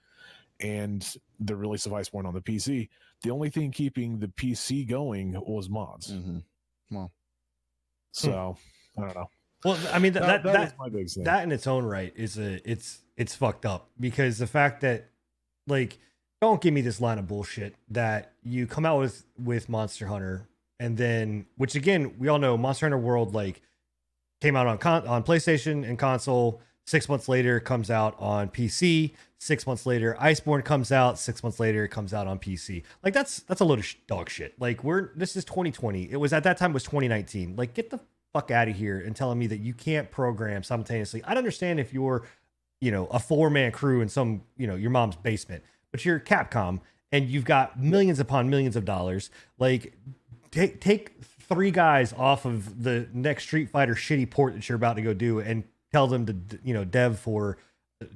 and the release of Iceborne on the PC, the only thing keeping the PC going was mods.
Mm-hmm.
So I don't know.
well, I mean that
is my big thing.
that in its own right is it's fucked up, because the fact that, like, don't give me this line of bullshit that you come out with Monster Hunter, and then, which again, we all know Monster Hunter World like came out on PlayStation and console. 6 months later, comes out on PC. 6 months later, Iceborne comes out. 6 months later, it comes out on PC. Like that's a load of dog shit. Like this is 2020. It was at that time was 2019. Like, get the fuck out of here and telling me that you can't program simultaneously. I'd understand if you're a 4-man crew in some, your mom's basement, but you're Capcom and you've got millions upon millions of dollars. Like, take 3 guys off of the next Street Fighter shitty port that you're about to go do and tell them to, dev for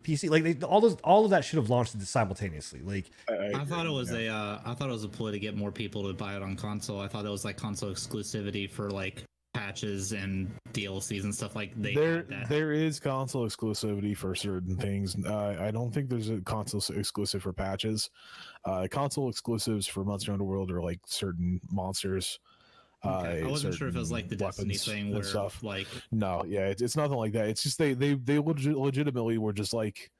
PC. Like, all of that should have launched simultaneously. Like,
I thought it was a ploy to get more people to buy it on console. I thought it was like console exclusivity for like patches and DLCs and stuff like
there is console exclusivity for certain things. I don't think there's a console exclusive for patches. Console exclusives for Monster Hunter World are like certain monsters.
Okay. I wasn't sure if it was like the Destiny thing where stuff. Like
no, yeah, it's nothing like that. It's just they legitimately were just like,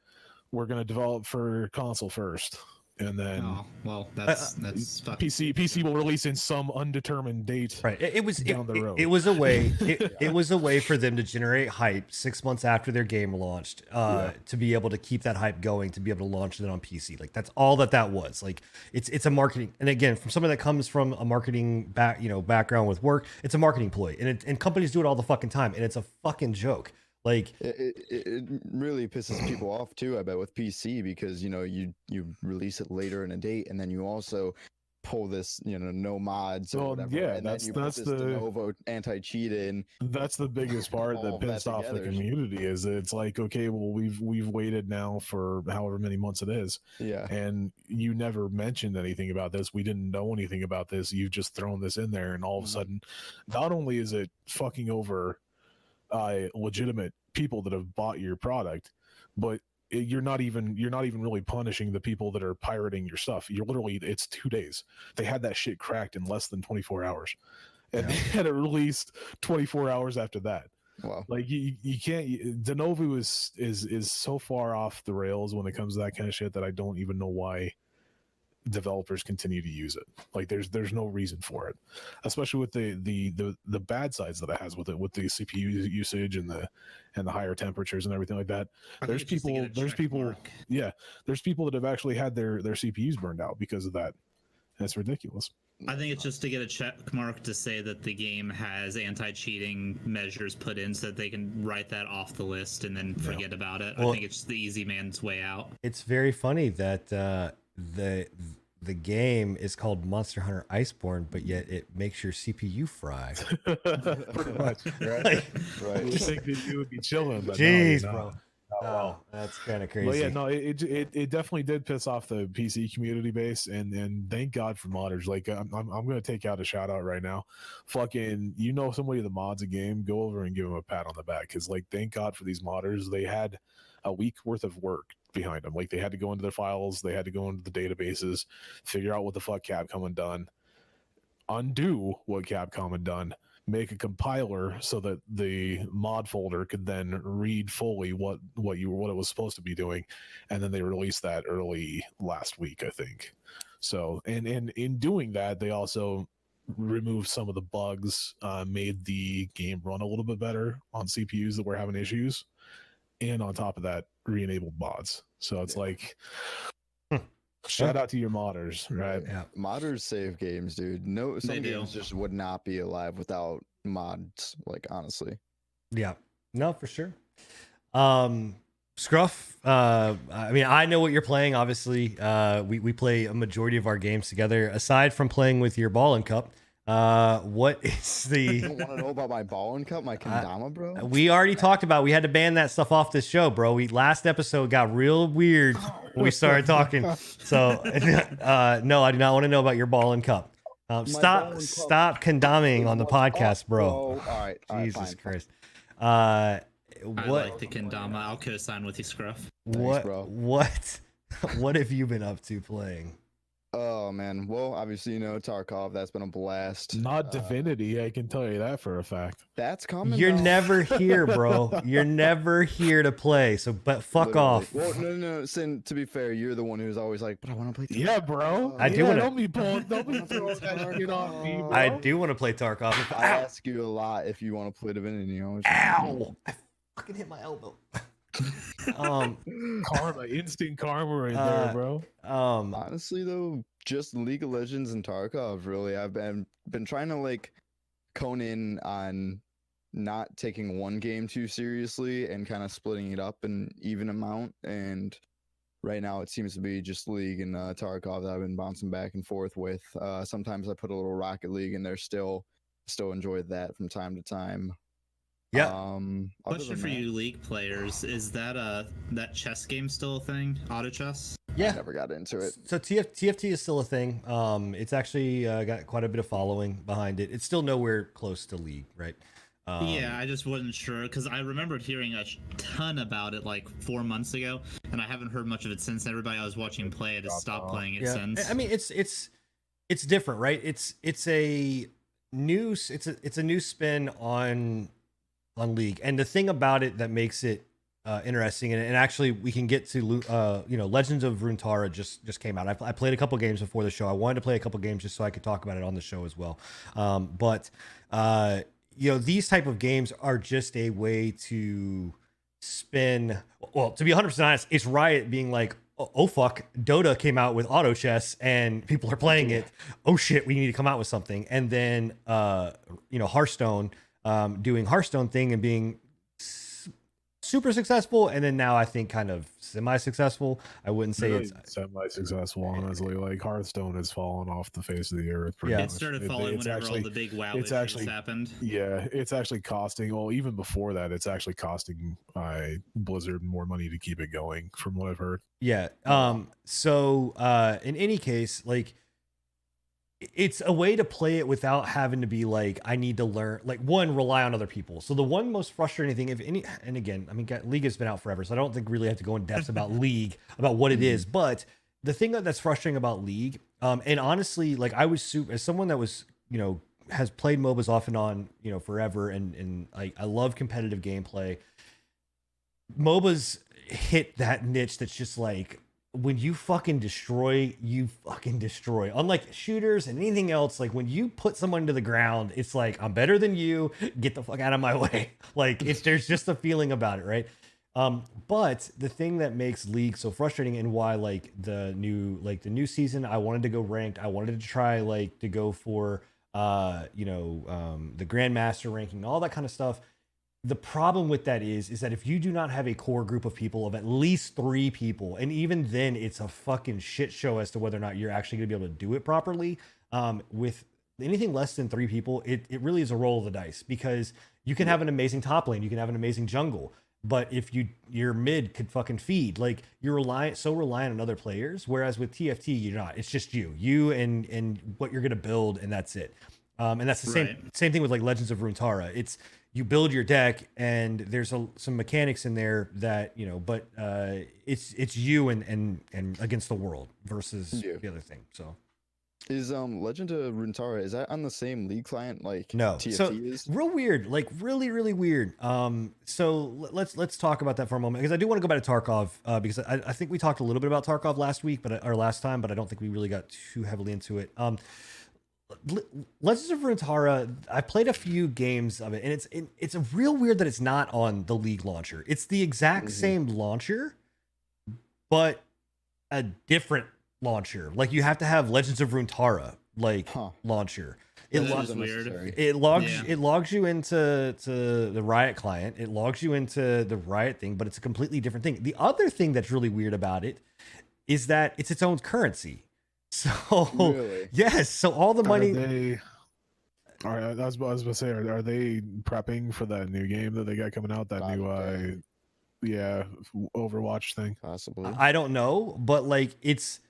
we're gonna develop for console first, and then
that's
PC will release in some undetermined date.
Right. It was
down the road.
It was a way. It was a way for them to generate hype 6 months after their game launched, to be able to keep that hype going, to be able to launch it on PC. Like, that's all that was. Like, it's a marketing. And again, from somebody that comes from a marketing background with work, it's a marketing ploy, and companies do it all the fucking time, and it's a fucking joke. Like,
it really pisses people off too, I bet, with PC, because you release it later in a date, and then you also pull this no mods or whatever, and
that's
then you put this
the
de novo anti-cheat in.
That's the biggest part that pissed off the community, is that it's like, okay, well, we've waited now for however many months it is, and you never mentioned anything about this. We didn't know anything about this. You've just thrown this in there, and all of a sudden, not only is it fucking over legitimate people that have bought your product, but you're not even really punishing the people that are pirating your stuff. You're literally, it's 2 days. They had that shit cracked in less than 24 hours, and they had it released 24 hours after that.
Wow.
Like, you can't. De novo is so far off the rails when it comes to that kind of shit that I don't even know why developers continue to use it. Like, there's no reason for it, especially with the bad sides that it has with it, with the CPU usage and the higher temperatures and everything like that. There's people that have actually had their CPUs burned out because of that. That's ridiculous.
I think it's just to get a check mark to say that the game has anti-cheating measures put in, so that they can write that off the list and then forget about it. Well, I think it's the easy man's way out.
It's very funny that the game is called Monster Hunter Iceborne, but yet it makes your CPU fry.
Pretty much, right? Right. You think that you would be chilling, but
jeez,
no,
bro. Oh, that's kind of crazy.
Well, yeah, no, it definitely did piss off the PC community base, and thank God for modders. Like, I'm gonna take out a shout out right now. Fucking, somebody that mods a game, go over and give them a pat on the back, because, like, thank God for these modders. They had a week worth of work behind them. Like, they had to go into their files, they had to go into the databases, figure out what the fuck Capcom had done, undo what Capcom had done, make a compiler so that the mod folder could then read fully what it was supposed to be doing, and then they released that early last week, I think. So, and in doing that, they also removed some of the bugs, made the game run a little bit better on CPUs that were having issues, and on top of that, re-enabled mods. So it's like, shout out to your modders, right?
Yeah, modders save games, dude. No, some games just would not be alive without mods. Like, honestly.
Yeah, no, for sure. Scruff, I mean, I know what you're playing. Obviously, we play a majority of our games together. Aside from playing with your ball and cup, what is the?
You don't want to know about my ball and cup, my kendama, bro?
We already talked about. We had to ban that stuff off this show, bro. Last episode got real weird when we started talking. So, no, I do not want to know about your ball and cup. Stop condemning on the podcast, bro.
All right,
Jesus
fine.
Christ.
I like the kendama. I'll co-sign with you, Scruff.
What?
Thanks, bro.
What have you been up to playing?
Oh man, well, obviously Tarkov. That's been a blast.
Not Divinity, I can tell you that for a fact.
That's coming.
You're never here, bro. You're never here to play. So, but fuck off.
Well, no. Sin, to be fair, you're the one who's always like, but I want to play.
Yeah, bro.
I do want to.
Don't be throwing that shit on me, bro.
I do want to play Tarkov.
I ask you a lot if you want to play Divinity.
Ow! I fucking hit my elbow.
Karma, instant karma right there, bro.
Honestly though, just League of Legends and Tarkov, really. I've been trying to like cone in on not taking one game too seriously and kind of splitting it up an even amount. And right now it seems to be just League and Tarkov that I've been bouncing back and forth with. Sometimes I put a little Rocket League in there still enjoy that from time to time.
Yeah.
Other
Question
than
for
that,
you, League players: is that chess game still a thing? Auto chess?
I
Yeah.
never got into it.
So TFT is still a thing. It's actually got quite a bit of following behind it. It's still nowhere close to League, right?
Yeah, I just wasn't sure because I remembered hearing a ton about it like 4 months ago, and I haven't heard much of it since. Everybody I was watching play it has stopped playing it
Yeah.
since.
I mean, it's different, right? It's a new spin on League, and the thing about it that makes it interesting, and actually we can get to Legends of Runeterra just came out. I played a couple games before the show. I wanted to play a couple games just so I could talk about it on the show as well. But these type of games are just a way to spin. Well, to be 100% honest, it's Riot being like, oh fuck, Dota came out with auto chess and people are playing it. Oh shit, we need to come out with something. And then Hearthstone doing Hearthstone thing and being super successful, and then now I think kind of semi-successful. I wouldn't say
Really
it's
semi-successful, honestly. Like Hearthstone has fallen off the face of the earth. Pretty
Yeah.
It
much.
started falling whenever all the big WoW
it's
issues
actually-
happened.
Yeah, it's actually costing. Well, even before that, it's actually costing Blizzard more money to keep it going, from what I've heard.
Yeah. So in any case, like, it's a way to play it without having to be like, I need to learn, like, rely on other people. So the one most frustrating thing, if any, and again, I mean, League has been out forever, so I don't think really have to go in depth about League, about what it is. But the thing that's frustrating about League, and honestly, like, I was as someone that was, has played MOBAs off and on, forever, and I love competitive gameplay. MOBAs hit that niche that's just like, when you fucking destroy, you fucking destroy. Unlike shooters and anything else, like, when you put someone to the ground, it's like, I'm better than you, get the fuck out of my way. Like, there's just a feeling about it, right? But the thing that makes League so frustrating, and why like the new season, I wanted to go ranked. I wanted to try to go for the Grandmaster ranking, all that kind of stuff. The problem with that is that if you do not have a core group of people, of at least 3 people, and even then it's a fucking shit show as to whether or not you're actually going to be able to do it properly. With anything less than 3 people, it really is a roll of the dice, because you can have an amazing top lane, you can have an amazing jungle, but if your mid could fucking feed, like, you're reliant on other players. Whereas with TFT, you're not. It's just you and what you're going to build, and that's it. And that's the same thing with like Legends of Runeterra. It's, you build your deck, and there's some mechanics in there that, but it's you and against the world versus the other thing. So
Is Legend of Runeterra, is that on the same League client like
no,
TFT
so
is?
real weird, like really weird. So let's talk about that for a moment, because I do want to go back to Tarkov, because I think we talked a little bit about Tarkov last week, or last time, but I don't think we really got too heavily into it. Legends of Runeterra, I played a few games of it, and it's a real weird that it's not on the League launcher. It's the exact same launcher, but a different launcher. Like, you have to have Legends of Runeterra launcher.
That is weird.
It logs you into the Riot client. It logs you into the Riot thing, but it's a completely different thing. The other thing that's really weird about it is that it's its own currency. So
Really?
yes, so all the money.
I was about to say, are they prepping for that new game that they got coming out? That new Overwatch thing.
Possibly.
I don't know, but like, it's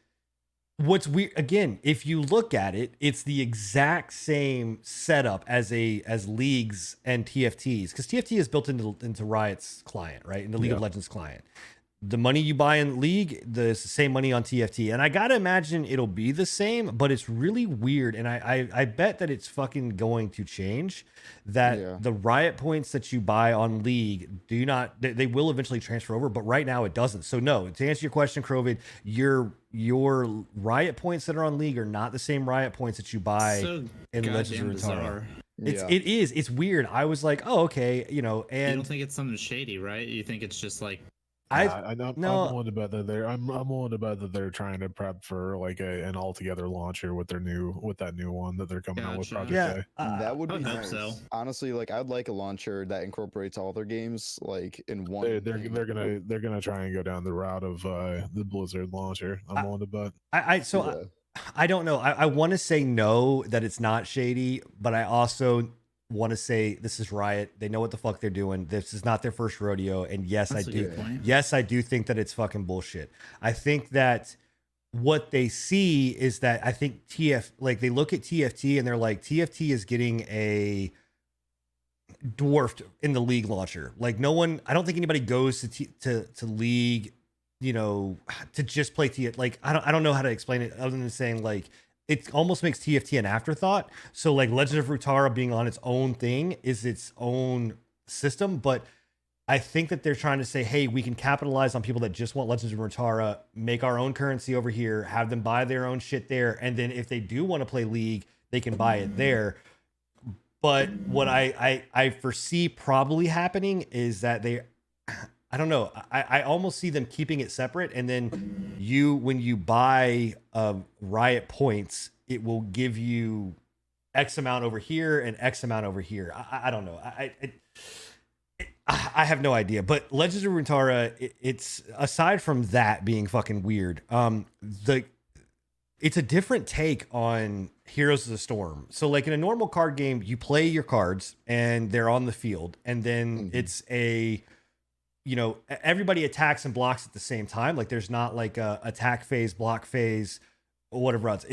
what's weird. Again, if you look at it, it's the exact same setup as Leagues and TFTs, because TFT is built into Riot's client, right? In the League of Legends client. The money you buy in League, the same money on TFT. And I gotta imagine it'll be the same, but it's really weird. And I bet that it's fucking going to change. That the Riot points that you buy on League they will eventually transfer over, but right now it doesn't. So no, to answer your question, Crovid, your Riot points that are on League are not the same Riot points that you buy in Legends of Runeterra. It's weird. I was like, oh, okay, and
you don't think it's something shady, right? You think it's just like
I'm
no.
willing to bet that I'm willing to bet that they're trying to prep for like an altogether launcher with that new one that they're coming out with,
Gotcha.
Project
Yeah,
A.
That would
I
be
would hope
nice.
so.
Honestly, like I'd like a launcher that incorporates all their games like in one.
They're
thing.
gonna try and go down the route of the Blizzard launcher. I'm willing to bet.
Yeah.
I don't know. I want to say no, that it's not shady, but I also want to say this is Riot. They know what the fuck they're doing. This is not their first rodeo. And yes,
That's
I
a
do.
good point.
Yes, I do think that it's fucking bullshit. I think that what they see is that I think like they look at TFT and they're like, TFT is getting a dwarfed in the League launcher. Like no one, I don't think anybody goes to League, you know, to just play TFT. Like I don't know how to explain it other than saying like it almost makes TFT an afterthought. So like Legend of Runeterra being on its own thing is its own system, but I think that they're trying to say, hey, we can capitalize on people that just want Legends of Runeterra, make our own currency over here, have them buy their own shit there, and then if they do want to play League, they can buy it there. But what I foresee probably happening is that I don't know. I almost see them keeping it separate, and then when you buy Riot points, it will give you X amount over here and X amount over here. I don't know. I have no idea. But Legends of Runeterra, it's aside from that being fucking weird. It's a different take on Heroes of the Storm. So like in a normal card game, you play your cards and they're on the field, and then it's everybody attacks and blocks at the same time. Like there's not like a attack phase, block phase, or whatever else.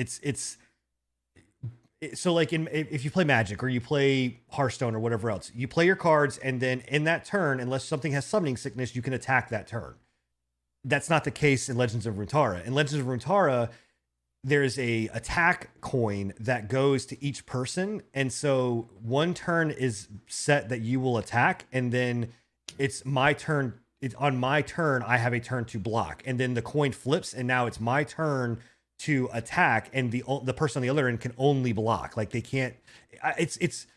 So like if you play Magic or you play Hearthstone or whatever else, you play your cards, and then in that turn, unless something has summoning sickness, you can attack that turn. That's not the case in Legends of Runeterra. In Legends of Runeterra, there's a attack coin that goes to each person, and so one turn is set that you will attack, and then it's my turn. On my turn, I have a turn to block, and then the coin flips, and now it's my turn to attack, and the person on the other end can only block. Like they can't. It's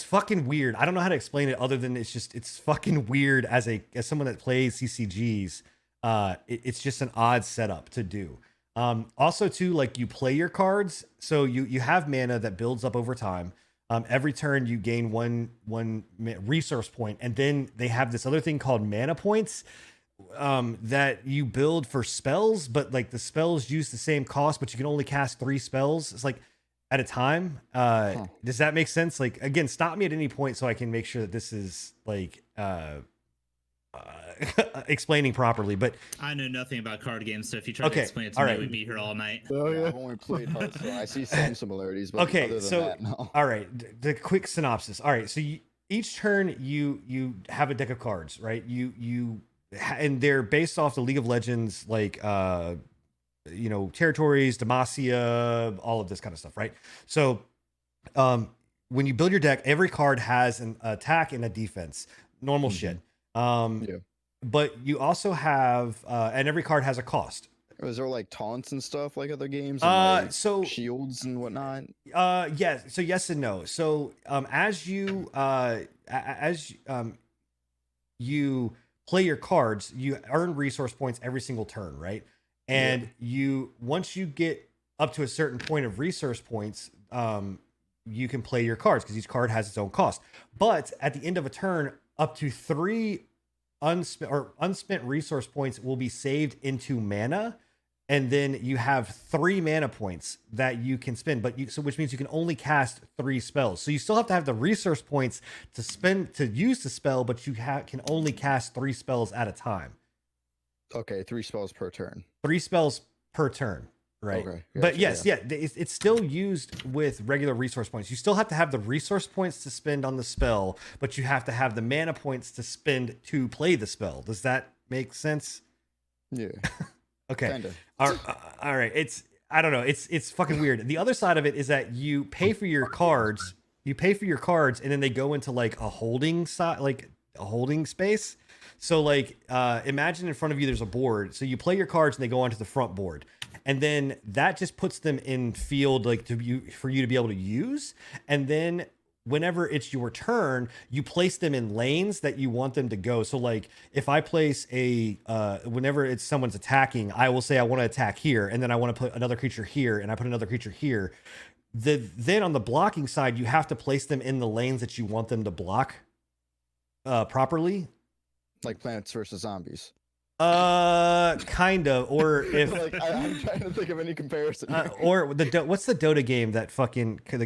fucking weird. I don't know how to explain it other than it's fucking weird as someone that plays CCGs. It's just an odd setup to do. Also too, like you play your cards, so you have mana that builds up over time. Every turn you gain one resource point, and then they have this other thing called mana points that you build for spells, but like the spells use the same cost, but you can only cast 3 spells. It's like at a time. Does that make sense? Like again, stop me at any point so I can make sure that this is like explaining properly. But
I know nothing about card games, so if you try to
Okay,
explain it to
all
me,
right.
we'd be here all night.
Oh
Yeah,
yeah.
I've only played Hearthstone. I see some similarities, but
Okay,
other than
so
that, no.
all right, the quick synopsis. All right, so each turn you have a deck of cards, right? And they're based off the League of Legends, like territories, Demacia, all of this kind of stuff, right? So when you build your deck, every card has an attack and a defense, normal shit.
Yeah.
But you also have and every card has a cost.
Was there like taunts and stuff like other games? And, like,
So
shields and whatnot.
yeah, so yes and no. So as you you play your cards, you earn resource points every single turn, right? And once you get up to a certain point of resource points, you can play your cards because each card has its own cost. But at the end of a turn, up to 3 unspent resource points will be saved into mana, and then you have 3 mana points that you can spend, which means you can only cast 3 spells. So you still have to have the resource points to spend to use the spell, but you can only cast 3 spells at a time.
Okay, 3 spells per turn.
3 spells per turn, right?
Okay,
But
gotcha,
yes,
yeah.
it's still used with regular resource points. You still have to have the resource points to spend on the spell, but you have to have the mana points to spend to play the spell. Does that make sense?
Yeah.
Okay.
Kinda.
All right. I don't know. It's fucking weird. The other side of it is that you pay for your cards. You pay for your cards, and then they go into like a holding space. So like imagine in front of you there's a board. So you play your cards and they go onto the front board. And then that just puts them in field like for you to be able to use. And then whenever it's your turn, you place them in lanes that you want them to go. So like if I place whenever it's someone's attacking, I will say I want to attack here, and then I want to put another creature here, and I put another creature here. Then on the blocking side, you have to place them in the lanes that you want them to block properly.
Like Plants vs Zombies.
Kind of. Or if
Like, I'm trying to think of any comparison.
or what's the Dota game that fucking came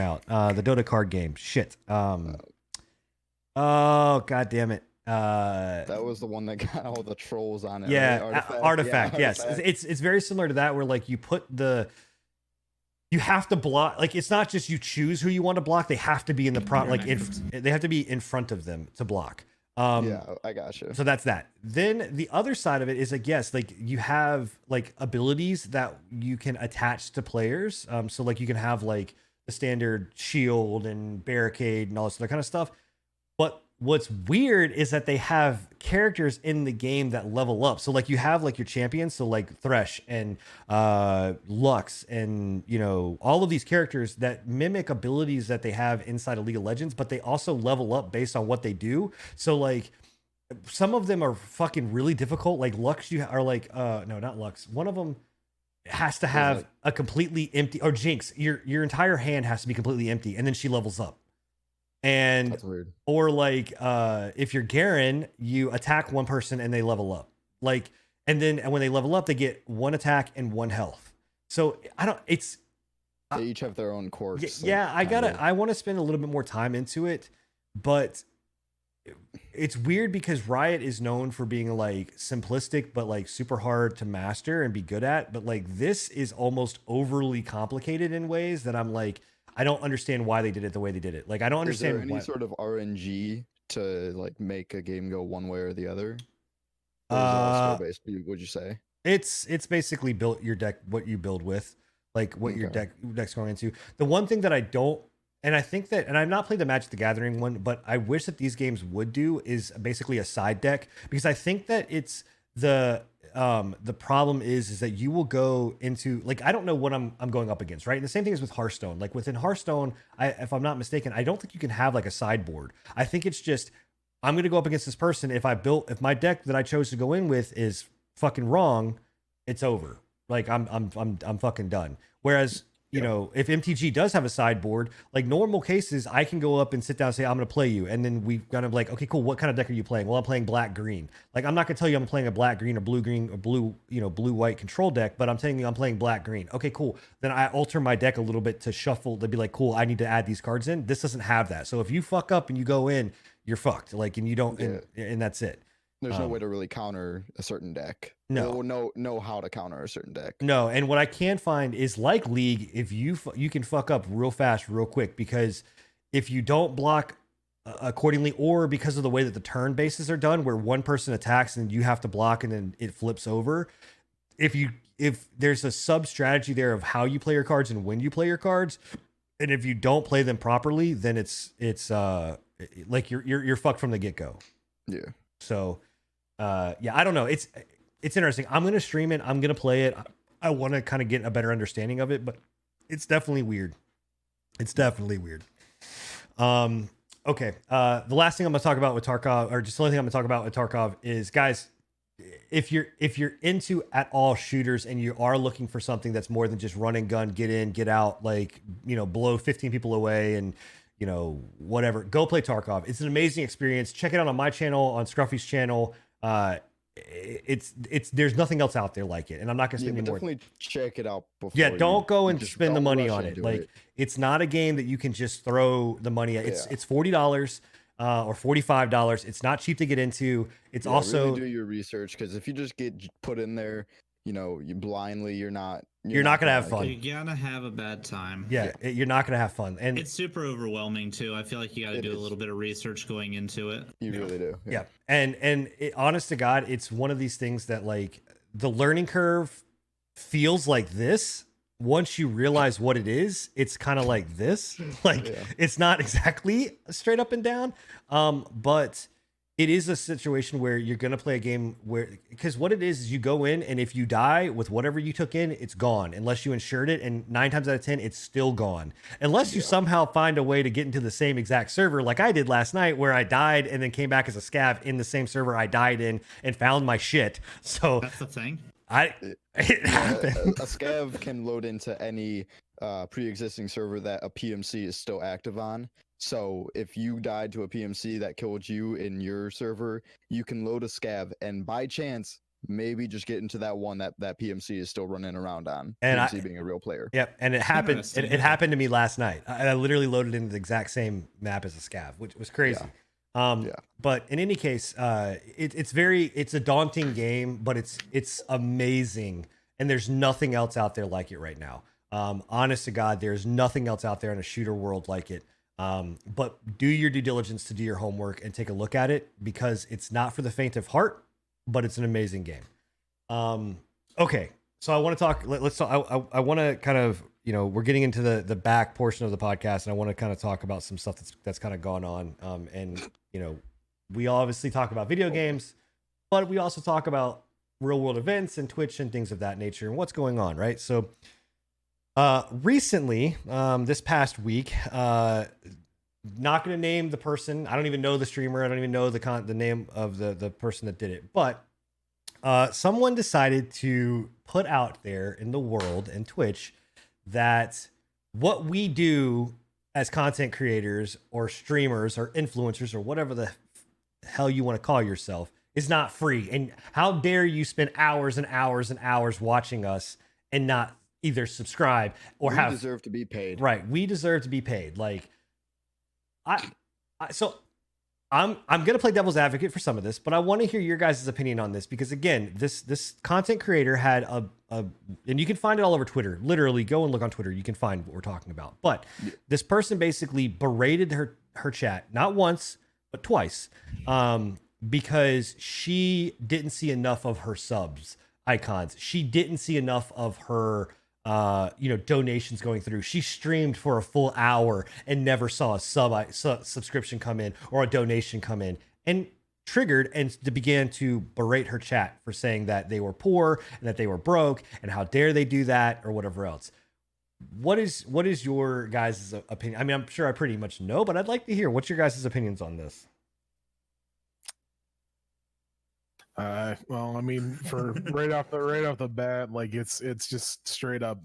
out? The Dota card game. Shit. Oh god damn it.
That was the one that got all the trolls on it.
Yeah,
right?
Artifact.
Yeah,
Yes,
Artifact.
it's very similar to that, where like you have to block. Like it's not just you choose who you want to block; they have to be in the they have to be in front of them to block.
Yeah, I got you.
So that's that. Then the other side of it is like, yes, like you have like abilities that you can attach to players. So like you can have like the standard shield and barricade and all this other kind of stuff. But what's weird is that they have characters in the game that level up. So like you have like your champions, so like Thresh and Lux and all of these characters that mimic abilities that they have inside of League of Legends, but they also level up based on what they do. So like some of them are fucking really difficult. Like Lux, no, not Lux. One of them has to have a completely empty, or Jinx, your entire hand has to be completely empty, and then she levels up. And
That's weird.
Or like if you're Garen, you attack one person and they level up. Like, and when they level up, they get one attack and one health. So
They each have their own quirks.
Yeah, I want to spend a little bit more time into it, but it's weird because Riot is known for being like simplistic but like super hard to master and be good at. But like this is almost overly complicated in ways that I'm like, I don't understand why they did it the way they did it. Like I don't understand.
Is there any sort of RNG to like make a game go one way or the other? Or is it all skill based, would you say?
It's basically built your deck, what you build with, like what your deck's going into. The one thing that I don't, and I think that, and I've not played the Magic the Gathering one, but I wish that these games would do is basically a side deck, because I think that it's the problem is that you will go into, like, I don't know what I'm going up against, right? And the same thing is with Hearthstone. Like within Hearthstone, if I'm not mistaken, I don't think you can have like a sideboard. I think it's just, I'm going to go up against this person. If my deck that I chose to go in with is fucking wrong, it's over. Like I'm fucking done. Whereas, if MTG does have a sideboard, like normal cases, I can go up and sit down and say, I'm going to play you. And then we kind of like, okay, cool. What kind of deck are you playing? Well, I'm playing black green. Like, I'm not going to tell you I'm playing a black green or blue green or blue white control deck, but I'm telling you I'm playing black green. Okay, cool. Then I alter my deck a little bit to shuffle to be like, cool, I need to add these cards in. This doesn't have that. So if you fuck up and you go in, you're fucked. Like, and you don't, and that's it.
There's no way to really counter a certain deck.
No.
Know how to counter a certain deck.
No, and what I can find is like League, if you can fuck up real fast, real quick, because if you don't block accordingly, or because of the way that the turn bases are done, where one person attacks and you have to block and then it flips over. If there's a sub strategy there of how you play your cards and when you play your cards, and if you don't play them properly, then it's like you're fucked from the get go.
Yeah.
So. I don't know. It's interesting. I'm going to stream it. I'm going to play it. I want to kind of get a better understanding of it, but it's definitely weird. Okay. The last thing I'm going to talk about with Tarkov, or just the only thing I'm going to talk about with Tarkov is, guys, if you're into at all shooters and you are looking for something that's more than just run and gun, get in, get out, like, blow 15 people away and, whatever, go play Tarkov. It's an amazing experience. Check it out on my channel, on Scruffy's channel. There's nothing else out there like it, and I'm not gonna spend any more.
Definitely check it out before.
Yeah, don't go and spend the money
rush
on it.
into
Like, it's not a game that you can just throw the money at. It's $40 or $45. It's not cheap to get into. It's also
really do your research, because if you just get put in there, you blindly, you're not
gonna have fun.
You're gonna have a bad time.
You're not gonna have fun, and
it's super overwhelming too. I feel like you got to do a little bit of research going into it.
You really do.
Yeah. And honest to God, it's one of these things that, like, the learning curve feels like this. Once you realize what it is, it's kind of like this. Like, it's not exactly straight up and down, but it is a situation where you're going to play a game where, because what it is you go in, and if you die with whatever you took in, it's gone unless you insured it, and 9 times out of 10 it's still gone unless you somehow find a way to get into the same exact server like I did last night, where I died and then came back as a scav in the same server I died in and found my shit. So
That's the thing.
it happened.
A scav can load into any pre-existing server that a PMC is still active on. So if you died to a PMC that killed you in your server, you can load a scav and by chance maybe just get into that one that PMC is still running around on.
And
PMC being a real player.
Yep, and it happened.
Interesting.
It happened to me last night. I literally loaded into the exact same map as a scav, which was crazy.
Yeah.
But in any case, it's a daunting game, but it's amazing, and there's nothing else out there like it right now. Honest to God, there's nothing else out there in a shooter world like it. But do your due diligence to do your homework and take a look at it, because it's not for the faint of heart, but it's an amazing game. Okay, so I want to talk. Let's talk. I want to kind of, we're getting into the back portion of the podcast, and I want to kind of talk about some stuff that's kind of gone on. And we obviously talk about video games, but we also talk about real world events and Twitch and things of that nature and what's going on, right? So recently, this past week, not going to name the person. I don't even know the streamer. I don't even know the name of the person that did it, but someone decided to put out there in the world and Twitch that what we do as content creators or streamers or influencers or whatever the hell you want to call yourself is not free. And how dare you spend hours and hours and hours watching us and not either subscribe or
We
have
deserve to be paid.
right. We deserve to be paid. Like so I'm going to play devil's advocate for some of this, but I want to hear your guys' opinion on this, because again, this content creator had a and you can find it all over Twitter. Literally go and look on Twitter. You can find what we're talking about. But this person basically berated her chat, not once, but twice, because she didn't see enough of her subs icons. She didn't see enough of her donations going through. She streamed for a full hour and never saw a subscription come in or a donation come in, and triggered and began to berate her chat for saying that they were poor and that they were broke and how dare they do that or whatever else. What is your guys' opinion? I mean, I'm sure I pretty much know, but I'd like to hear what's your guys' opinions on this.
Well, I mean, for right off the bat, like it's just straight up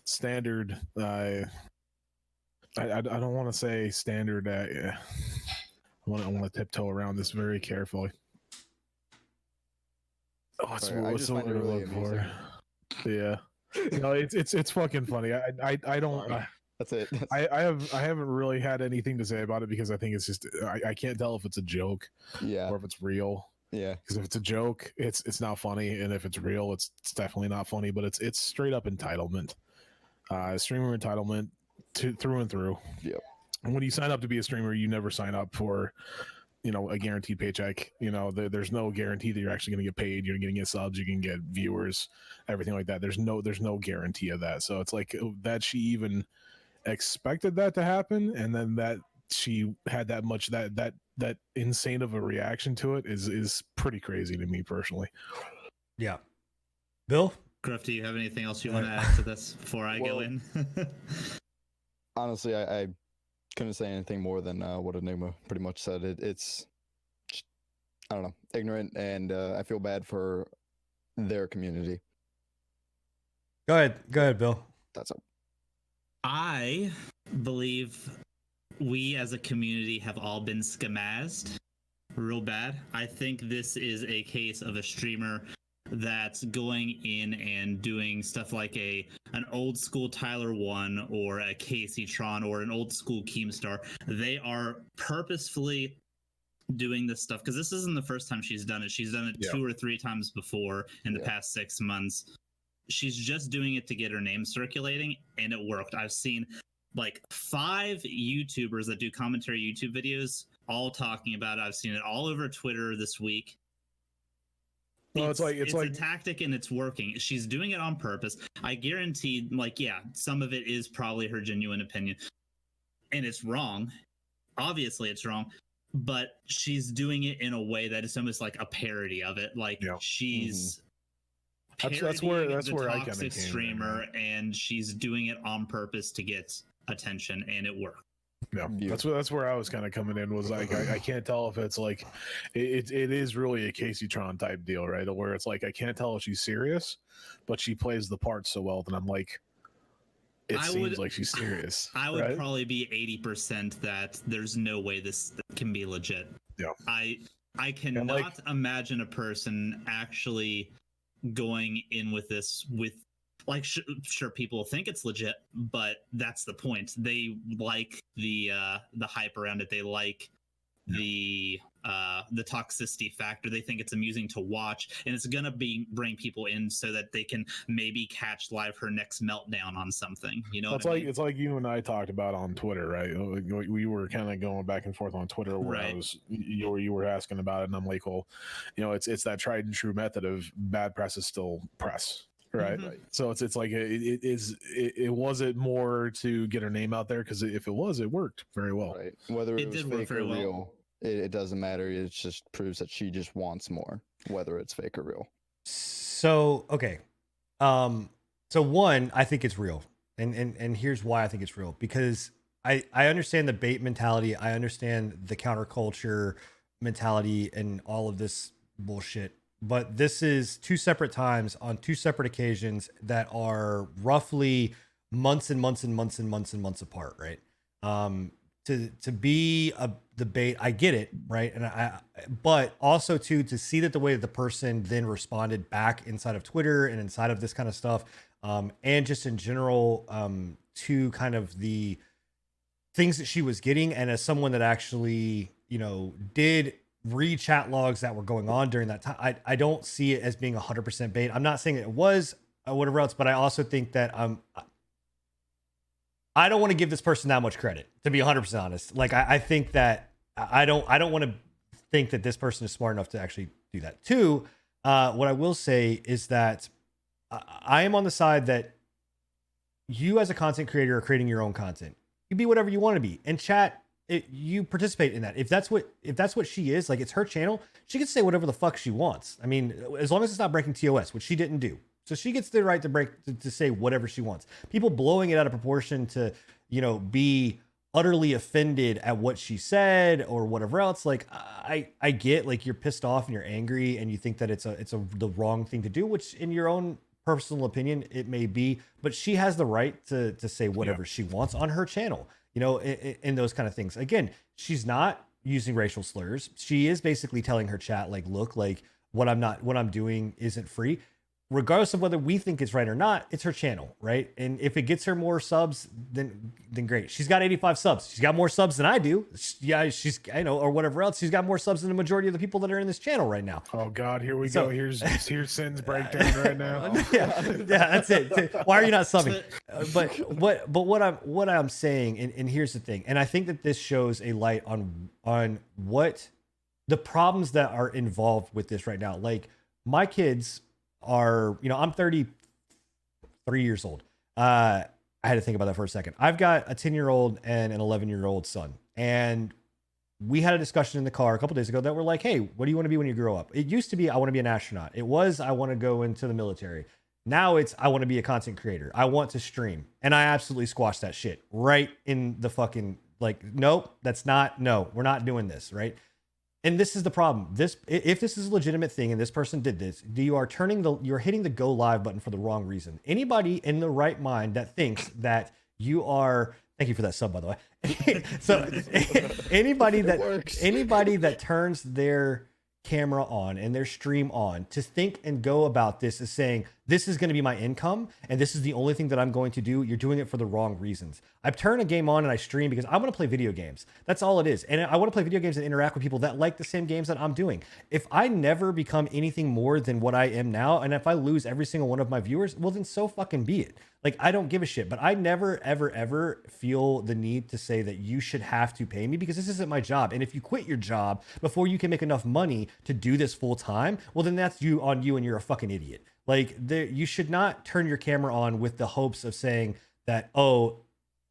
standard. I don't want to say standard. I want to tiptoe around this very carefully. Oh, what's the word I'm looking for? Yeah, no, it's fucking funny. I don't.
That's it.
I haven't really had anything to say about it, because I think it's just I can't tell if it's a joke or if it's real.
Yeah.
Because if it's a joke, it's not funny, and if it's real, it's definitely not funny. But it's straight up entitlement, streamer entitlement through and through.
Yep.
And when you sign up to be a streamer, you never sign up for, a guaranteed paycheck. There's no guarantee that you're actually going to get paid. You're going to get subs, you can get viewers, everything like that. There's no guarantee of that. So it's like that she even expected that to happen, and then that she had that much that insane of a reaction to it is pretty crazy to me personally.
Yeah. Bill?
Gruff, do you have anything else you want to add to this before I go in?
Honestly, I couldn't say anything more than what Enigma pretty much said. It's I don't know, ignorant, and I feel bad for their community.
Go ahead, Bill.
That's all.
I believe we as a community have all been skamazed real bad. I think this is a case of a streamer that's going in and doing stuff like an old school Tyler One or a Casey Tron or an old school Keemstar. They are purposefully doing this stuff because this isn't the first time she's done it. She's done it 2 or 3 times before in the past 6 months. She's just doing it to get her name circulating, and it worked. I've seen like 5 YouTubers that do commentary YouTube videos all talking about it. I've seen it all over Twitter this week.
Well, it's like
a tactic, and it's working. She's doing it on purpose. I guarantee, some of it is probably her genuine opinion, and it's wrong. Obviously, it's wrong. but she's doing it in a way that is almost like a parody of it. Like
Yeah.
she's
That's where
parodying
I
the
kinda
toxic
came in,
streamer, and she's doing it on purpose to get attention, and it worked.
Yeah,
Yeah.
that's where I was kind of coming in. Was like I can't tell if it's like it is really a Casey Tron type deal, right? Where it's like I can't tell if she's serious, but she plays the part so well that I'm like, it seems like she's serious.
I would
right?
probably be 80% that there's no way this can be legit.
Yeah.
I cannot imagine a person actually going in with this with like sure people think it's legit, but that's the point. They like the hype around it. They like the toxicity factor. They think it's amusing to watch, and it's gonna bring people in so that they can maybe catch live her next meltdown on something. You know,
It's like you and I talked about on Twitter, right? We were kind of going back and forth on Twitter where
Right.
you were asking about it, and I'm like, well, you know, it's that tried and true method of bad press is still press. Right.
Mhm.
Right. So it's like it wasn't more to get her name out there, because if it was, it worked very well.
Right. Whether
It
it was
did work
fake or
very well.
real, it doesn't matter. It just proves that she just wants more, whether it's fake or real.
So okay, so one, I think it's real, and here's why I think it's real, because I understand the bait mentality, I understand the counterculture mentality, and all of this bullshit. But this is two separate times on two separate occasions that are roughly months and months and months and months and months apart, right? To be the bait, I get it, right? And but also to see that the way that the person then responded back inside of Twitter and inside of this kind of stuff, and just in general, to kind of the things that she was getting, and as someone that actually, you know, did read chat logs that were going on during that time, I don't see it as being 100% bait. I'm not saying it was whatever else, but I also think that I don't want to give this person that much credit, to be 100% honest. Like I think that I don't want to think that this person is smart enough to actually do that. Two, what I will say is that I am on the side that you as a content creator are creating your own content. You be whatever you want to be, and chat, you participate in that. If that's what she is, like, it's her channel, she can say whatever the fuck she wants. I mean, as long as it's not breaking TOS, which she didn't do. So she gets the right to say whatever she wants. People blowing it out of proportion to, you know, be utterly offended at what she said or whatever else. Like, I get, like, you're pissed off and you're angry and you think that it's the wrong thing to do, which in your own personal opinion it may be, but she has the right to say whatever she wants on her channel, you know, in those kind of things. Again, she's not using racial slurs. She is basically telling her chat, like, look, like, what I'm doing isn't free. Regardless of whether we think it's right or not, it's her channel, right? And if it gets her more subs, then great. She's got 85 subs. She's got more subs than I do. Yeah, or whatever else. She's got more subs than the majority of the people that are in this channel right now.
Oh God, here we go. Here's Sin's breakdown right now.
yeah, that's it. Why are you not subbing? But what I'm saying, and here's the thing, and I think that this shows a light on what the problems that are involved with this right now. Like, my kids are, you know, I'm 33 years old. I had to think about that for a second. I've got a 10-year-old and an 11-year-old son. And we had a discussion in the car a couple days ago that we're like, hey, what do you want to be when you grow up? It used to be, I want to be an astronaut. It was, I want to go into the military. Now it's, I want to be a content creator. I want to stream. And I absolutely squashed that shit right in the fucking, like, nope, no, we're not doing this, right? And this is the problem. If this is a legitimate thing and this person did this, you're hitting the go live button for the wrong reason. Anybody in the right mind that thinks that you are, thank you for that sub, by the way. So anybody that turns their camera on and their stream on to think and go about this as saying, this is going to be my income and this is the only thing that I'm going to do, you're doing it for the wrong reasons. I turn a game on and I stream because I want to play video games. That's all it is. And I want to play video games and interact with people that like the same games that I'm doing. If I never become anything more than what I am now, and if I lose every single one of my viewers, well, then so fucking be it. Like, I don't give a shit, but I never, ever, ever feel the need to say that you should have to pay me because this isn't my job. And if you quit your job before you can make enough money to do this full time, well, then that's on you and you're a fucking idiot. Like, you should not turn your camera on with the hopes of saying that, oh,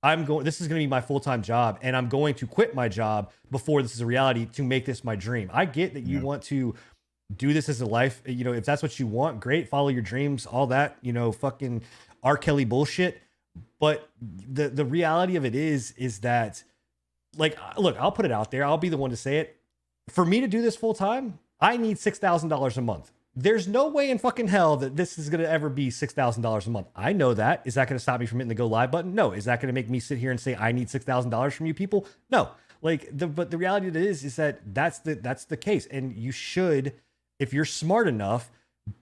this is going to be my full-time job, and I'm going to quit my job before this is a reality to make this my dream. I get that you want to do this as a life, you know, if that's what you want, great, follow your dreams, all that, you know, fucking R. Kelly bullshit. But the reality of it is that, like, look, I'll put it out there. I'll be the one to say it. For me to do this full time, I need $6,000 a month. There's no way in fucking hell that this is going to ever be $6,000 a month. I know that. Is that going to stop me from hitting the go live button? No. Is that going to make me sit here and say I need $6,000 from you people? No. Like, but the reality of it is that that's the case. And you should, if you're smart enough,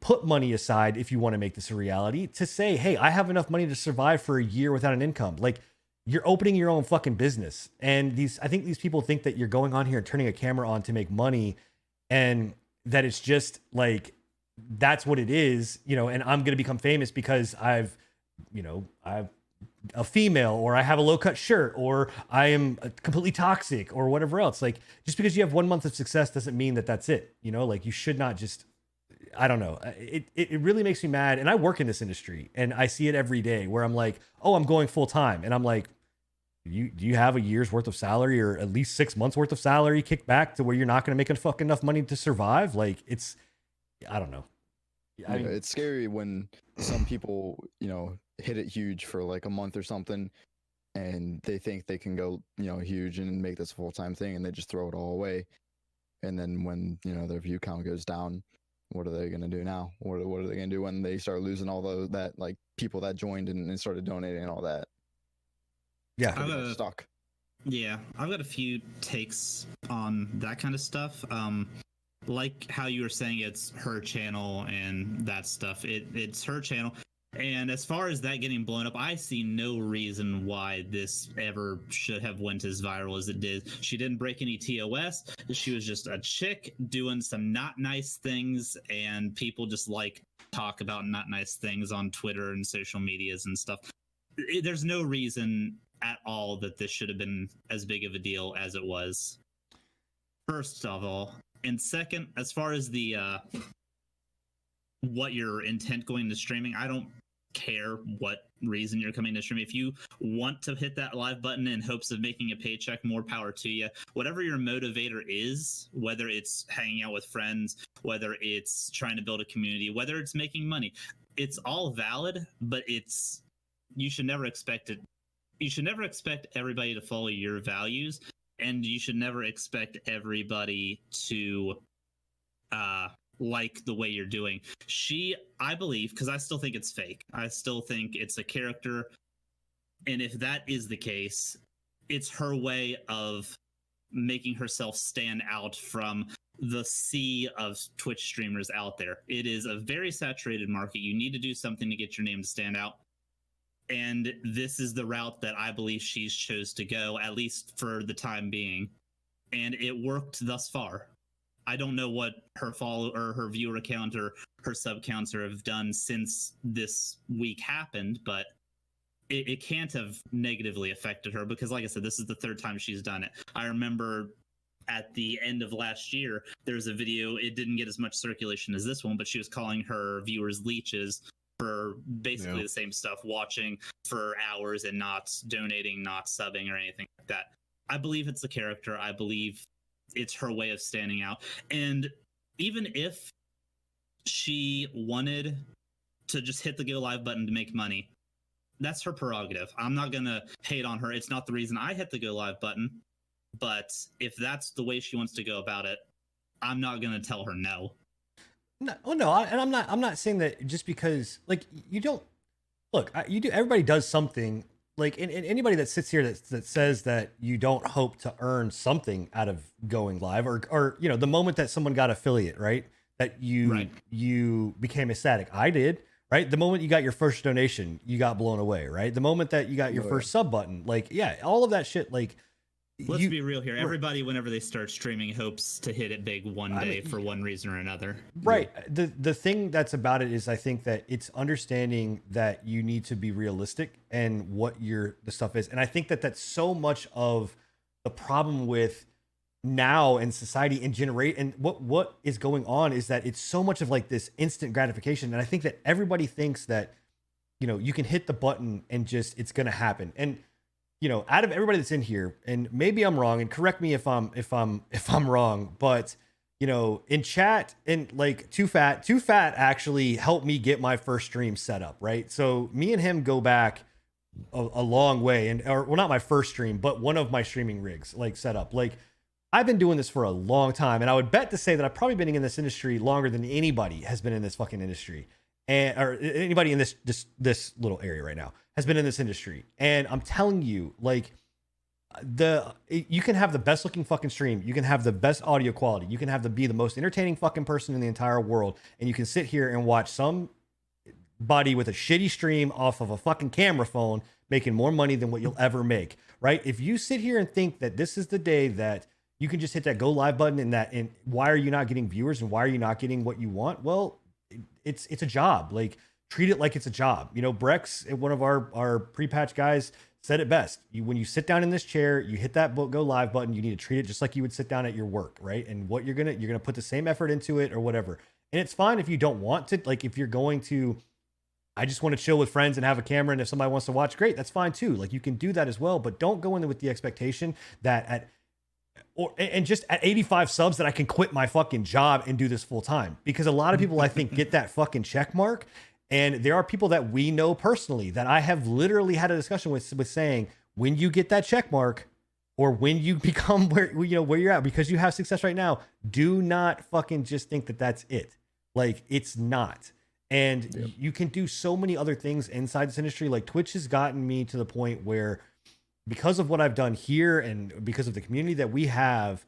put money aside if you want to make this a reality, to say, hey, I have enough money to survive for a year without an income. Like, you're opening your own fucking business. And I think these people think that you're going on here and turning a camera on to make money, and that it's just like, that's what it is, you know, and I'm going to become famous because I've a female, or I have a low cut shirt, or I am completely toxic, or whatever else. Like, just because you have 1 month of success doesn't mean that that's it. You know, like, you should not just, I don't know. It really makes me mad. And I work in this industry and I see it every day where I'm like, oh, I'm going full time. And I'm like, do you have a year's worth of salary, or at least 6 months worth of salary kicked back to where you're not going to make enough money to survive? Like, I don't know. I mean,
it's scary when some people, you know, hit it huge for like a month or something, and they think they can go, you know, huge and make this a full-time thing, and they just throw it all away. And then when, you know, their view count goes down, what are they going to do now? What are they going to do when they start losing all that, like, people that joined and started donating and all that?
yeah.
Stuck.
Yeah, I've got a few takes on that kind of stuff. Like how you were saying, it's her channel and that stuff. It's her channel. And as far as that getting blown up, I see no reason why this ever should have went as viral as it did. She didn't break any TOS. She was just a chick doing some not nice things, and people just like talk about not nice things on Twitter and social medias and stuff. There's no reason at all that this should have been as big of a deal as it was. First of all. And second, as far as the what your intent going to streaming, I don't care what reason you're coming to stream. If you want to hit that live button in hopes of making a paycheck, more power to you. Whatever your motivator is, whether it's hanging out with friends, whether it's trying to build a community, whether it's making money, it's all valid, but you should never expect it. You should never expect everybody to follow your values. And you should never expect everybody to like the way you're doing. I believe, because I still think it's fake. I still think it's a character. And if that is the case, it's her way of making herself stand out from the sea of Twitch streamers out there. It is a very saturated market. You need to do something to get your name to stand out. And this is the route that I believe she's chose to go, at least for the time being. And it worked thus far. I don't know what her follow or her viewer count or her sub counts have done since this week happened, but it can't have negatively affected her because, like I said, this is the third time she's done it. I remember at the end of last year, there was a video, it didn't get as much circulation as this one, but she was calling her viewers leeches for basically the same stuff, watching for hours and not donating, not subbing or anything like that. I believe it's a character. I believe it's her way of standing out. And even if she wanted to just hit the go live button to make money, that's her prerogative. I'm not going to hate on her. It's not the reason I hit the go live button. But if that's the way she wants to go about it, I'm not going to tell her no.
No, and I'm not saying that just because, like, you don't look. You do. Everybody does something. Like, and anybody that sits here that says that you don't hope to earn something out of going live, or you know, the moment that someone got affiliate, right? That you became ecstatic. I did. Right. The moment you got your first donation, you got blown away. Right. The moment that you got your first sub button, like, yeah, all of that shit, like.
Let's be real here. Everybody, whenever they start streaming, hopes to hit it big one day for one reason or another.
Right. The thing that's about it is I think that it's understanding that you need to be realistic and what the stuff is. And I think that that's so much of the problem with now in society and and what is going on is that it's so much of like this instant gratification. And I think that everybody thinks that, you know, you can hit the button and just, it's going to happen. And you know, out of everybody that's in here, and maybe I'm wrong, and correct me if I'm wrong, but you know, in chat, and like Too Fat actually helped me get my first stream set up, right? So me and him go back a long way, and or well, not my first stream, but one of my streaming rigs like set up. Like I've been doing this for a long time, and I would bet to say that I've probably been in this industry longer than anybody has been in this fucking industry, and or anybody in this little area right now has been in this industry. And I'm telling you, like you can have the best looking fucking stream, you can have the best audio quality, you can be the most entertaining fucking person in the entire world, and you can sit here and watch somebody with a shitty stream off of a fucking camera phone making more money than what you'll ever make, right? If you sit here and think that this is the day that you can just hit that go live button and why are you not getting viewers and why are you not getting what you want? Well, it's a job. Like treat it like it's a job. You know, Brex, one of our pre-patch guys, said it best. When you sit down in this chair, you hit that go live button, you need to treat it just like you would sit down at your work, right? And what you're gonna put the same effort into it or whatever. And it's fine if you don't want to, like if you're going to, I just want to chill with friends and have a camera, and if somebody wants to watch, great, that's fine too. Like you can do that as well, but don't go in there with the expectation that just at 85 subs that I can quit my fucking job and do this full time. Because a lot of people I think get that fucking check mark. And there are people that we know personally that I have literally had a discussion with saying, when you get that check mark or when you become where you're at, because you have success right now, do not fucking just think that that's it. Like it's not. And you can do so many other things inside this industry. Like Twitch has gotten me to the point where, because of what I've done here and because of the community that we have,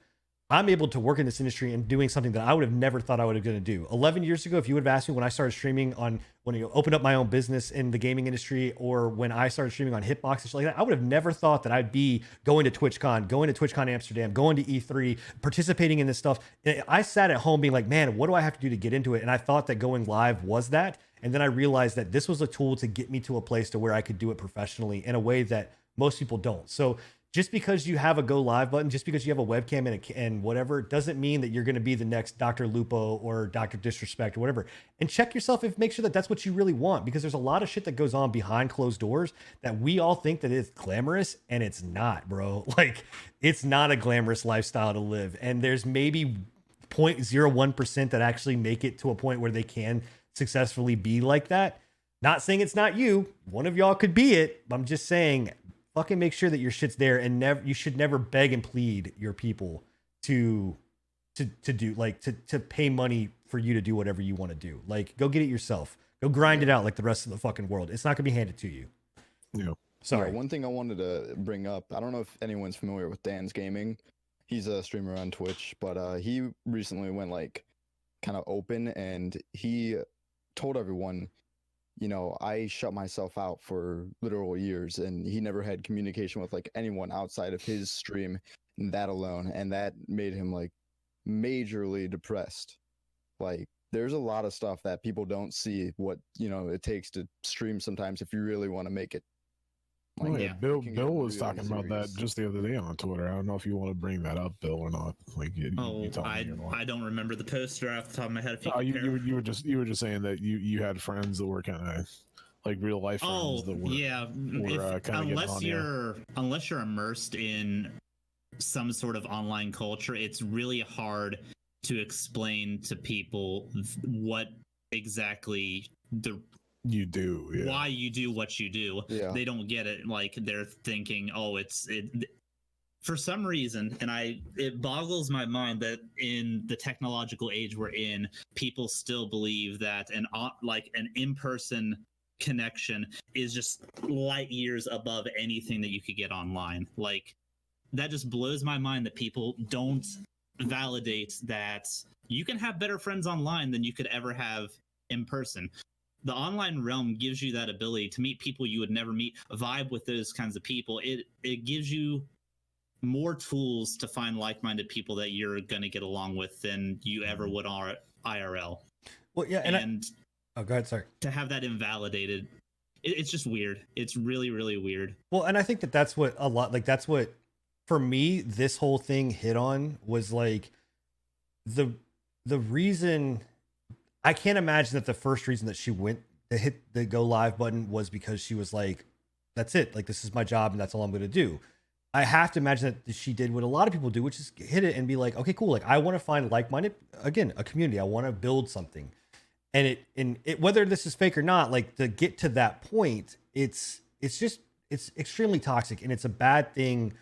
I'm able to work in this industry and doing something that I would have never thought I would have going to do. 11 years ago, if you would have asked me when I started streaming when I opened up my own business in the gaming industry, or when I started streaming on Hitbox and shit like that, I would have never thought that I'd be going to TwitchCon Amsterdam, going to E3, participating in this stuff. I sat at home being like, man, what do I have to do to get into it? And I thought that going live was that. And then I realized that this was a tool to get me to a place to where I could do it professionally in a way that most people don't. So just because you have a go live button, just because you have a webcam and whatever, doesn't mean that you're going to be the next Dr. Lupo or Dr. Disrespect or whatever. And check yourself make sure that that's what you really want, because there's a lot of shit that goes on behind closed doors that we all think that is glamorous, and it's not, bro. Like it's not a glamorous lifestyle to live. And there's maybe 0.01% that actually make it to a point where they can successfully be like that. Not saying it's not you. One of y'all could be it. I'm just saying, fucking make sure that your shit's there, and you should never beg and plead your people to do like to pay money for you to do whatever you want to do. Like go get it yourself. Go grind it out like the rest of the fucking world. It's not gonna be handed to you.
Yeah.
Sorry.
Yeah, one thing I wanted to bring up, I don't know if anyone's familiar with Dan's Gaming. He's a streamer on Twitch, but he recently went like kind of open, and he told everyone, you know, I shut myself out for literal years, and he never had communication with like anyone outside of his stream, and that alone, and that made him like majorly depressed. Like there's a lot of stuff that people don't see what, you know, it takes to stream sometimes if you really want to make it.
Oh, yeah,
yeah,
Bill
can get
was
really
talking about that
serious.
just the other day on Twitter. I don't know if you want to bring that up, Bill, or not. Like, you tell me or not.
I don't remember the poster off the top of my head. If you,
Oh,
compare.
you were just saying that you had friends that were kind of like real life friends
Oh
that were
yeah,
were kind of
unless you're immersed in some sort of online culture, it's really hard to explain to people what exactly
you do, yeah.
why you do what you do.
Yeah.
They don't get it. Like they're thinking, oh, it for some reason, and it boggles my mind that in the technological age we're in, people still believe that an in-person connection is just light years above anything that you could get online. Like that just blows my mind that people don't validate that you can have better friends online than you could ever have in person. The online realm gives you that ability to meet people you would never meet, vibe with those kinds of people. It gives you more tools to find like-minded people that you're going to get along with than you ever would on IRL.
Well, yeah, and oh, go ahead. Sorry.
To have that invalidated, it's just weird. It's really, really weird.
Well, and I think that that's what that's what, for me, this whole thing hit on was like the reason. I can't imagine that the first reason that she went to hit the go live button was because she was like, that's it. Like, this is my job and that's all I'm going to do. I have to imagine that she did what a lot of people do, which is hit it and be like, okay, cool. Like, I want to find like-minded, again, a community. I want to build something. And whether this is fake or not, like, to get to that point, it's extremely toxic, and it's a bad thing,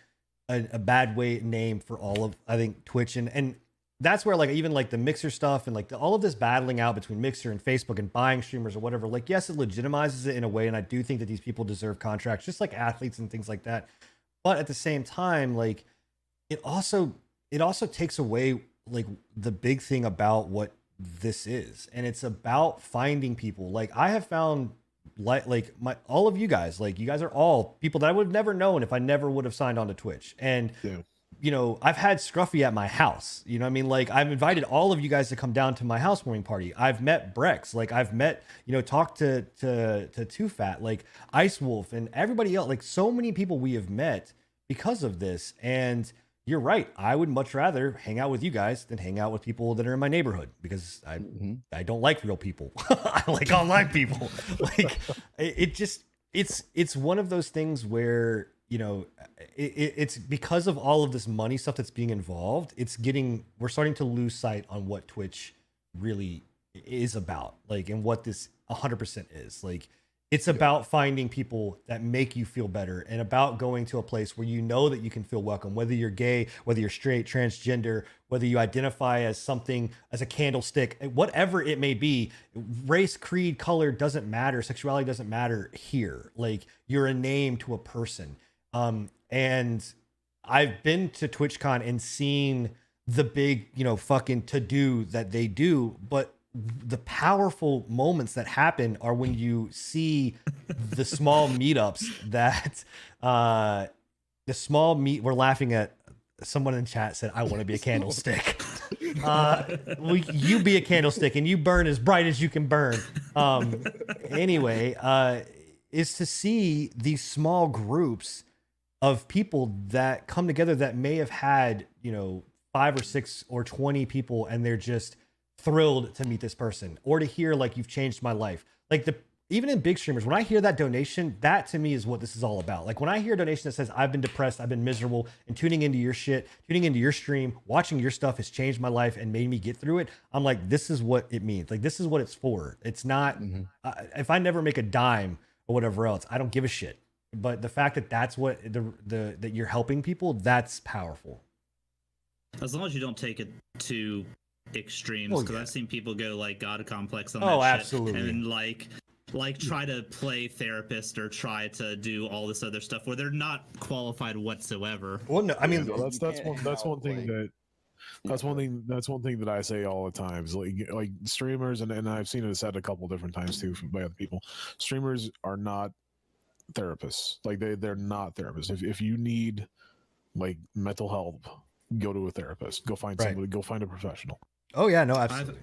a bad name for all of, I think, Twitch. And that's where, like, even like the Mixer stuff and like all of this battling out between Mixer and Facebook and buying streamers or whatever, like, yes, it legitimizes it in a way. And I do think that these people deserve contracts, just like athletes and things like that. But at the same time, like, it also takes away like the big thing about what this is, and it's about finding people. Like, I have found like all of you guys, like, you guys are all people that I would have never known if I never would have signed on to Twitch. And you know, I've had Scruffy at my house. You know what I mean? Like, I've invited all of you guys to come down to my housewarming party. I've met Brex. Like, I've met, you know, talked to Too Fat, like Ice Wolf and everybody else. Like, so many people we have met because of this. And you're right. I would much rather hang out with you guys than hang out with people that are in my neighborhood, because I don't like real people. I like online people. Like, it's one of those things where, you know, it's because of all of this money stuff that's being involved. We're starting to lose sight on what Twitch really is about, like, and what this 100% is. Like, it's about finding people that make you feel better, and about going to a place where you know that you can feel welcome, whether you're gay, whether you're straight, transgender, whether you identify as something, as a candlestick, whatever it may be. Race, creed, color doesn't matter. Sexuality doesn't matter here. Like, you're a name to a person. And I've been to TwitchCon and seen the big, you know, fucking to-do that they do, but the powerful moments that happen are when you see the small meetups that we're laughing at. Someone in chat said, I want to be a candlestick. You be a candlestick and you burn as bright as you can burn. Anyway, is to see these small groups of people that come together that may have had, you know, 5 or 6 or 20 people, and they're just thrilled to meet this person, or to hear, like, you've changed my life. Like, even in big streamers, when I hear that donation, that to me is what this is all about. Like, when I hear a donation that says, I've been depressed, I've been miserable, and tuning into your shit, tuning into your stream, watching your stuff has changed my life and made me get through it. I'm like, this is what it means. Like, this is what it's for. It's not, if I never make a dime or whatever else, I don't give a shit. But the fact that that's what that you're helping people, that's powerful.
As long as you don't take it to extremes, because I've seen people go like God complex on that shit,
absolutely,
and like try to play therapist or try to do all this other stuff where they're not qualified whatsoever.
Well, no, I mean,
that's one thing that I say all the time is like streamers, and I've seen it said a couple different times too by other people. Streamers are not therapists. Like, they're not therapists. If you need like mental help, go to a therapist. Go find somebody. Go find a professional.
Oh yeah, no, absolutely.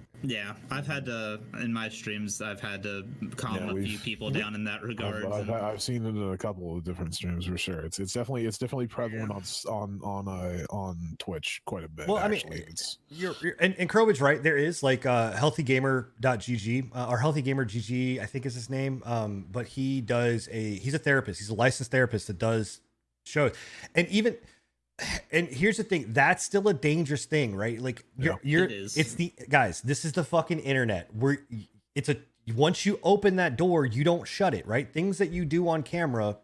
I've had to, in my streams, I've had to calm a few people down in that regard.
I've seen it in a couple of different streams for sure. It's definitely prevalent on Twitch quite a bit.
Well,
actually.
I mean, you're and Crowbridge, right? There is like healthygamer.gg or healthygamer.gg, I think is his name. But he's a therapist. He's a licensed therapist that does shows, and here's the thing, that's still a dangerous thing, right? Like, this is the fucking internet, where once you open that door, you don't shut it, right? Things that you do on camera,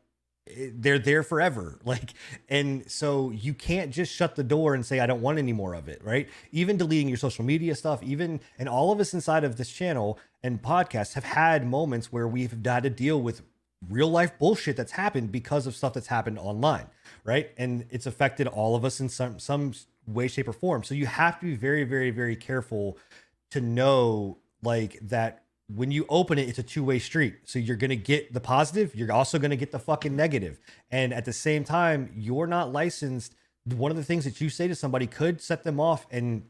they're there forever. Like, and so you can't just shut the door and say, I don't want any more of it, right? Even deleting your social media stuff, and all of us inside of this channel and podcast have had moments where we've had to deal with real life bullshit that's happened because of stuff that's happened online, right? And it's affected all of us in some way, shape, or form. So you have to be very, very, very careful to know, like, that when you open it, it's a two-way street. So you're going to get the positive, you're also going to get the fucking negative. And at the same time, you're not licensed. One of the things that you say to somebody could set them off and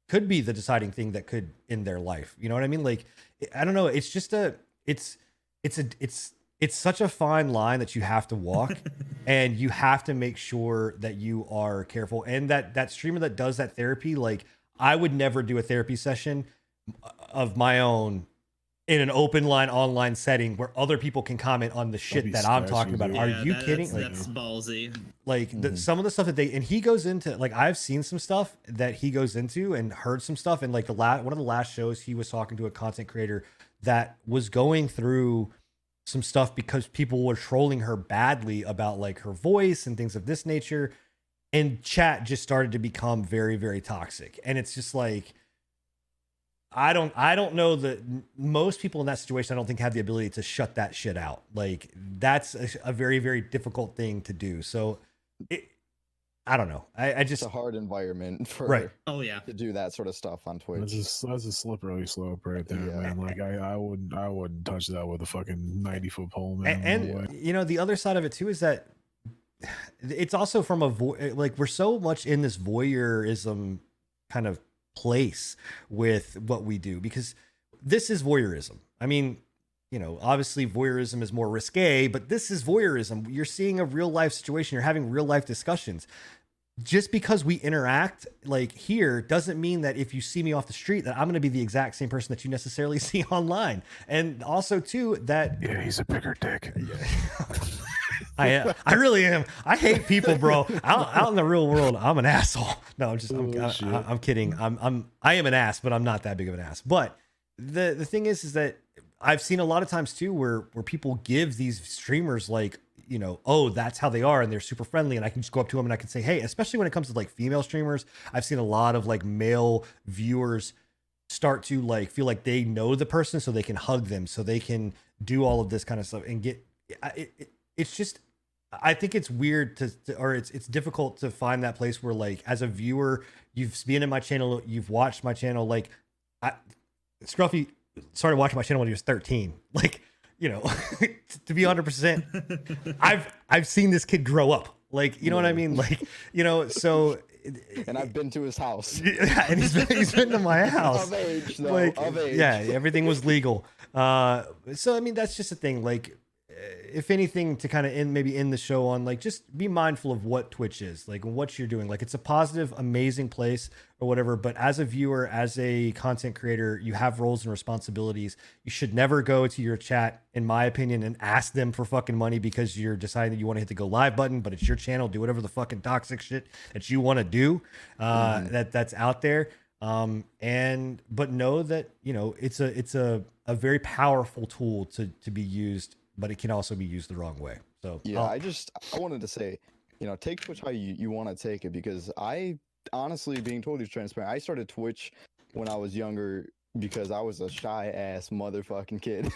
could be the deciding thing that could end their life. You know what I mean? Like, I don't know. It's just it's such a fine line that you have to walk, and you have to make sure that you are careful. And that streamer that does that therapy, like, I would never do a therapy session of my own in an open line online setting where other people can comment on the shit
be
that I'm
sketchy,
talking about.
dude.
Are
Yeah,
you kidding?
That's ballsy.
Some of the stuff that and he goes into, like, I've seen some stuff that he goes into and heard some stuff, and like one of the last shows he was talking to a content creator that was going through some stuff because people were trolling her badly about like her voice and things of this nature, and chat just started to become very, very toxic. And it's just like, I don't know that most people in that situation, I don't think, have the ability to shut that shit out. Like, that's a very, very difficult thing to do. So I don't know. I just,
It's a hard environment for
Right.
Oh yeah.
to do that sort of stuff on Twitch.
That's a slippery slope right there,
Yeah.
man. Like I wouldn't touch that with a fucking 90-foot pole, man.
and
No way.
you know, the other side of it too is that it's also from like, we're so much in this voyeurism kind of place with what we do, because this is voyeurism. I mean, you know, obviously voyeurism is more risque, but this is voyeurism. You're seeing a real life situation. You're having real life discussions. Just because we interact like here doesn't mean that if you see me off the street that I'm going to be the exact same person that you necessarily see online. And also too, that
Yeah, he's a bigger dick.
I am. I really am. I hate people, bro. Out in the real world, I'm an asshole. No, I'm kidding. I am an ass, but I'm not that big of an ass. But the thing is that I've seen a lot of times too where people give these streamers like, you know, oh, that's how they are, and they're super friendly, and I can just go up to them and I can say, hey, especially when it comes to like female streamers, I've seen a lot of like male viewers start to like feel like they know the person, so they can hug them, so they can do all of this kind of stuff and get it's just, I think it's weird or it's difficult to find that place where, like, as a viewer, you've been in my channel, you've watched my channel. Like, Scruffy started watching my channel when he was 13. Like, you know, to be 100%, I've seen this kid grow up. Like, you know what I mean? Like, you know, so.
And I've been to his house.
Yeah, and he's been to my house.
Of age, though.
Like,
Of age.
yeah, everything was legal. So I mean, that's just a thing. Like, if anything, to kind of end the show on, like, just be mindful of what Twitch is, like, what you're doing. Like, it's a positive, amazing place or whatever, but as a viewer, as a content creator, you have roles and responsibilities. You should never go to your chat, in my opinion, and ask them for fucking money because you're deciding that you want to hit the go live button, but it's your channel. Do whatever the fucking toxic shit that you want to do, that's out there. But know that, you know, it's a very powerful tool to be used, but it can also be used the wrong way. So
Yeah, I wanted to say, you know, take Twitch how you want to take it, because I honestly, being totally transparent, I started Twitch when I was younger because I was a shy ass motherfucking kid.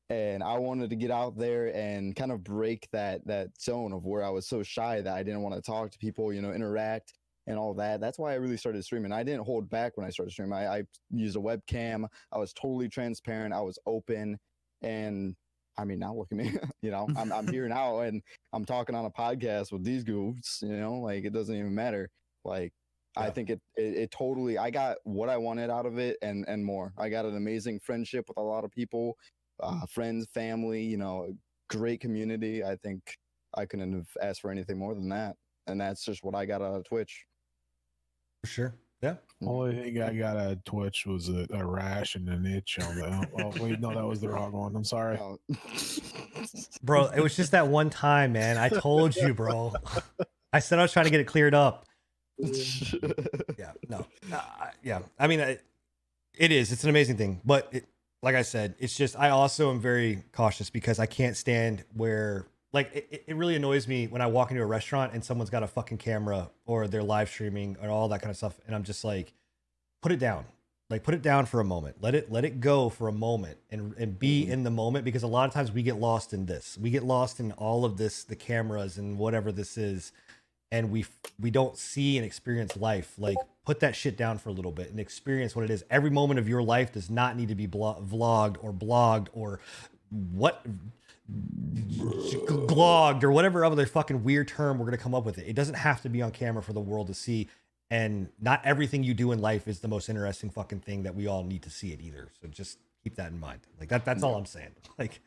And I wanted to get out there and kind of break that zone of where I was so shy that I didn't want to talk to people, you know, interact and all that. That's why I really started streaming. I didn't hold back when I started streaming. I used a webcam. I was totally transparent. I was open. And I mean, now look at me. You know, I'm here now, and I'm talking on a podcast with these goofs. You know, like, it doesn't even matter. Like,
Yeah.
I think it totally. I got what I wanted out of it, and more. I got an amazing friendship with a lot of people, friends, family. You know, great community. I think I couldn't have asked for anything more than that, and that's just what I got out of Twitch.
for sure. Yeah.
Only thing I got at Twitch was a rash and an itch on the. Oh wait, no, that was the wrong one. I'm sorry.
Oh.
Bro, it was just that one time, man. I told you, bro. I said I was trying to get it cleared up. Yeah, no. Yeah. I mean, it is. It's an amazing thing. But like I said, it's just, I also am very cautious because I can't stand where, like, it really annoys me when I walk into a restaurant and someone's got a fucking camera or they're live streaming or all that kind of stuff. And I'm just like, put it down. Like, put it down for a moment. Let it go for a moment and be in the moment, because a lot of times we get lost in this. We get lost in all of this, the cameras and whatever this is. And we don't see and experience life. Like, put that shit down for a little bit and experience what it is. Every moment of your life does not need to be vlogged or blogged or glogged or whatever other fucking weird term we're going to come up with. It doesn't have to be on camera for the world to see. And not everything you do in life is the most interesting fucking thing that we all need to see it either. So just keep that in mind. Like, that's all I'm saying. Like,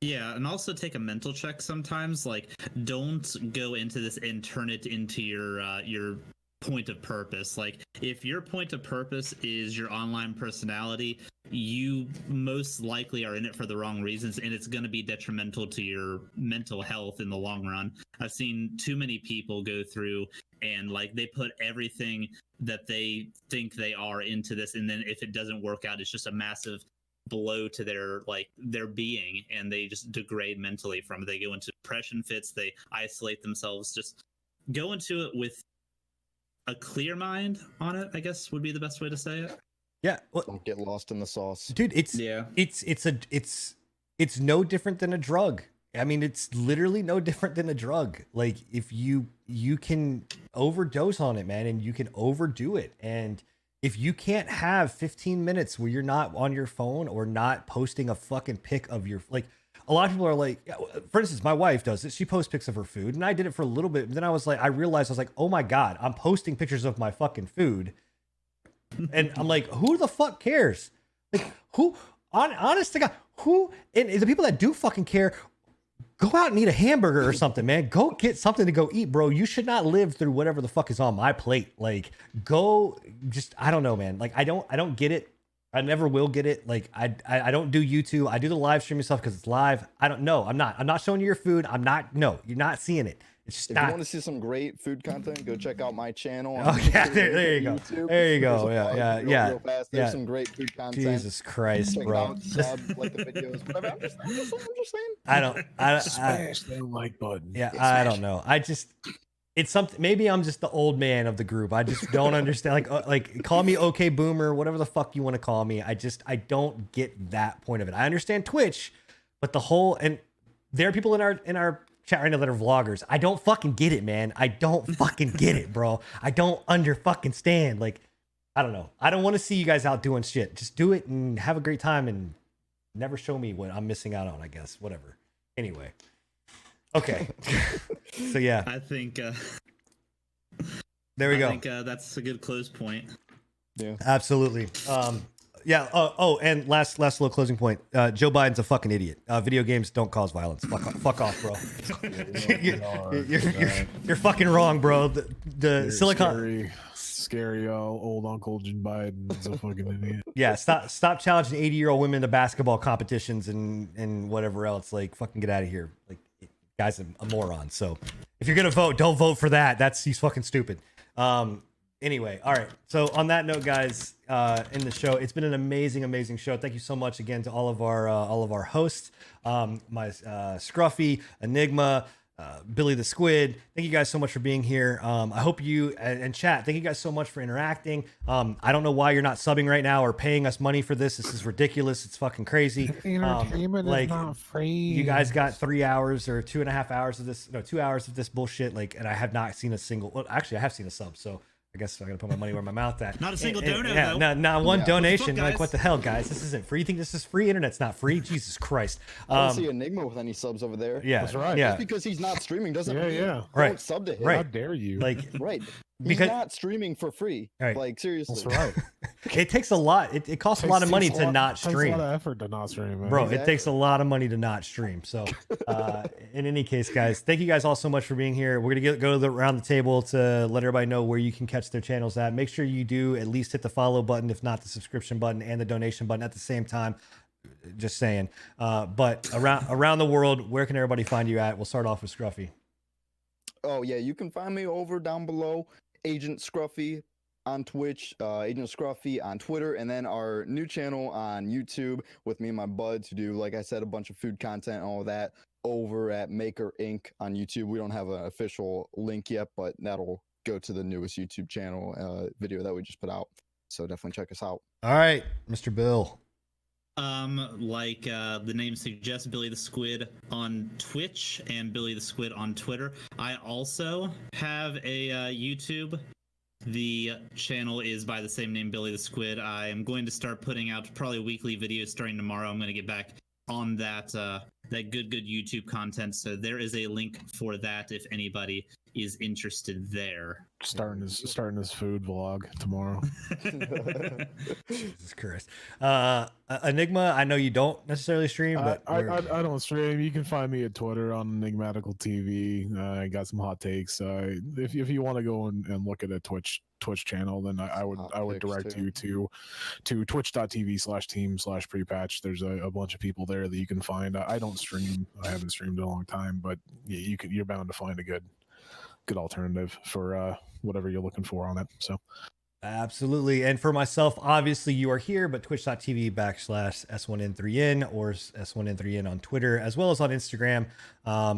yeah, and also take a mental check sometimes. Like, don't go into this and turn it into your point of purpose. Like, if your point of purpose is your online personality, you most likely are in it for the wrong reasons, and it's going to be detrimental to your mental health in the long run. I've seen too many people go through and like they put everything that they think they are into this, and then if it doesn't work out, it's just a massive blow to their being, and they just degrade mentally from it. They go into depression fits, they isolate themselves. Just go into it with a clear mind on it, I guess would be the best way to say it.
Yeah, well,
Don't get lost in the sauce.
dude, it's no different than a drug. I mean, it's literally no different than a drug. Like, if you can overdose on it, man, and you can overdo it, and if you can't have 15 minutes where you're not on your phone or not posting a fucking pic of your, like, a lot of people are like, for instance, my wife does it. She posts pics of her food, and I did it for a little bit. But then I realized, oh my God, I'm posting pictures of my fucking food. And I'm like, who the fuck cares? Like, who, honest to God, who, and the people that do fucking care, go out and eat a hamburger or something, man. Go get something to go eat, bro. You should not live through whatever the fuck is on my plate. Like, go, just, I don't know, man. Like, I don't get it. I never will get it. Like, I don't do YouTube. I do the live streaming stuff because it's live. I don't know. I'm not showing you your food. No, you're not seeing it. It's just
If
not.
you want to see some great food content, go check out my channel.
Oh yeah, there you go.
YouTube.
There you go.
There's a
Yeah,
plug
yeah,
real fast.
yeah.
There's some great food content.
Jesus Christ,
Check it
bro.
out, sub, like the videos, whatever. I'm just saying.
I
Smash that like button.
yeah, I don't know. It's something. Maybe I'm just the old man of the group. I just don't understand. Like call me okay boomer, whatever the fuck you want to call me. I don't get that point of it. I understand Twitch, but the whole, and there are people in our chat right now that are vloggers. I don't fucking get it, man. I don't fucking get it, bro. I don't fucking stand. Like, I don't know. I don't want to see you guys out doing shit. Just do it and have a great time and never show me what I'm missing out on, I guess. Whatever. Anyway. Okay. So yeah.
I think
There we go.
I think that's a good close point.
Yeah.
Absolutely. Yeah. Oh, and last little closing point. Joe Biden's a fucking idiot. Video games don't cause violence. Fuck off, bro. You're fucking wrong, bro. The Silicon.
Scary old Uncle Joe Biden's a fucking idiot.
Yeah. Stop challenging 80-year-old women to basketball competitions and whatever else. Like, fucking get out of here. Like, guy's a moron. So if you're gonna vote, don't vote for that. He's fucking stupid. Anyway, all right. So on that note, guys, in the show, it's been an amazing show. Thank you so much again to all of our hosts, my Scruffy, Enigma, Billy the Squid. Thank you guys so much for being here. I hope you and chat. Thank you guys so much for interacting. I don't know why you're not subbing right now or paying us money for this. This is ridiculous. It's fucking crazy.
Entertainment
like,
is not free.
You guys got 3 hours or 2.5 hours of this, 2 hours of this bullshit. Like, and I have not seen a single. Well, actually, I have seen a sub. So I guess I gotta put my money where my mouth at.
Not a single
And-
donut,
Yeah,
though.
not one
Yeah.
donation.
What the fuck,
Like, what
guys?
the hell, guys? This isn't free. You think this is free? Internet's not free. Jesus Christ.
I don't see Enigma with any subs over there.
Yeah,
That's right.
Yeah,
Just because he's not streaming doesn't
Yeah,
mean
yeah.
don't
Right.
sub to him.
Right.
How dare you?
like
Right. He's
Because-
not streaming for free.
Right.
Like, seriously.
That's right.
it takes a lot. It costs a lot of money to not
Takes a
stream.
lot of effort to not stream, man.
Bro, it
Exactly.
takes a lot of money to not stream. So, in any case, guys, thank you guys all so much for being here. We're gonna go around the table to let everybody know where you can catch their channels at. Make sure you do at least hit the follow button, if not the subscription button and the donation button at the same time. Just saying. But around the world, where can everybody find you at? We'll start off with Scruffy.
Oh yeah, you can find me over down below, Agent Scruffy on Twitch, Agent Scruffy on Twitter, and then our new channel on YouTube with me and my buds who do, like I said, a bunch of food content and all of that over at Maker Inc. on YouTube. We don't have an official link yet, but that'll go to the newest YouTube channel video that we just put out. So definitely check us out.
All right, Mr. Bill.
Like the name suggests, Billy the Squid on Twitch and Billy the Squid on Twitter. I also have a YouTube. The channel is by the same name, Billy the Squid. I am going to start putting out probably weekly videos starting tomorrow. I'm going to get back on that that good YouTube content. So there is a link for that if anybody is interested there.
Starting his food vlog tomorrow.
Jesus Christ. Enigma, I know you don't necessarily stream, but
I don't stream. You can find me at Twitter on Enigmatical TV. I got some hot takes. If you want to go and look at a Twitch channel, then I would direct you to twitch.tv/team/prepatch. There's a bunch of people there that you can find. I don't stream. I haven't streamed in a long time, but yeah, you're bound to find a good alternative for whatever you're looking for on it. So
absolutely. And for myself, obviously you are here, but twitch.tv/S1N3N or S1N3N on Twitter, as well as on Instagram,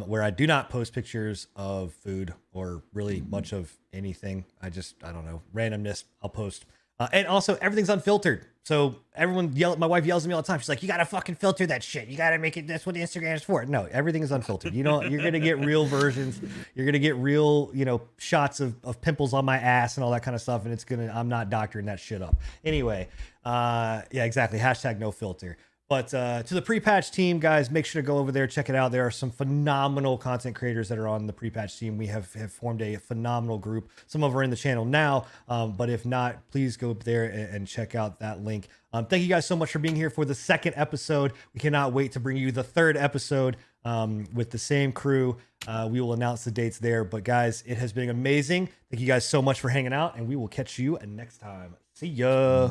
where I do not post pictures of food or really much of anything. I don't know, randomness. I'll post. And also everything's unfiltered. So my wife yells at me all the time. She's like, you got to fucking filter that shit. You got to make it. That's what Instagram is for. No, everything is unfiltered. You're going to get real versions. You're going to get real, shots of pimples on my ass and all that kind of stuff. And I'm not doctoring that shit up. Anyway. Yeah, exactly. #no filter. But to the Pre-Patch team, guys, make sure to go over there, check it out. There are some phenomenal content creators that are on the Pre-Patch team. We have formed a phenomenal group. Some of them are in the channel now, but if not, please go up there and check out that link. Thank you guys so much for being here for the second episode. We cannot wait to bring you the third episode with the same crew. We will announce the dates there. But guys, it has been amazing. Thank you guys so much for hanging out, and we will catch you next time. See ya.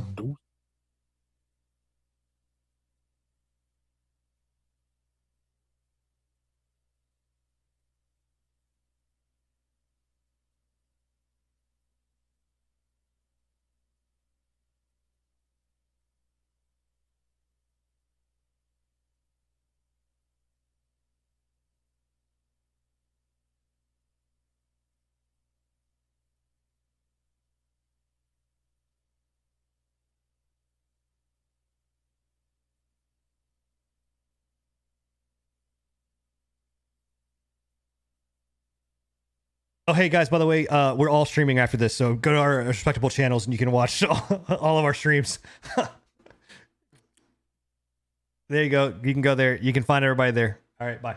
Oh, hey guys, by the way, we're all streaming after this, so go to our respectable channels and you can watch all of our streams. There you go. You can go there. You can find everybody there. All right, bye.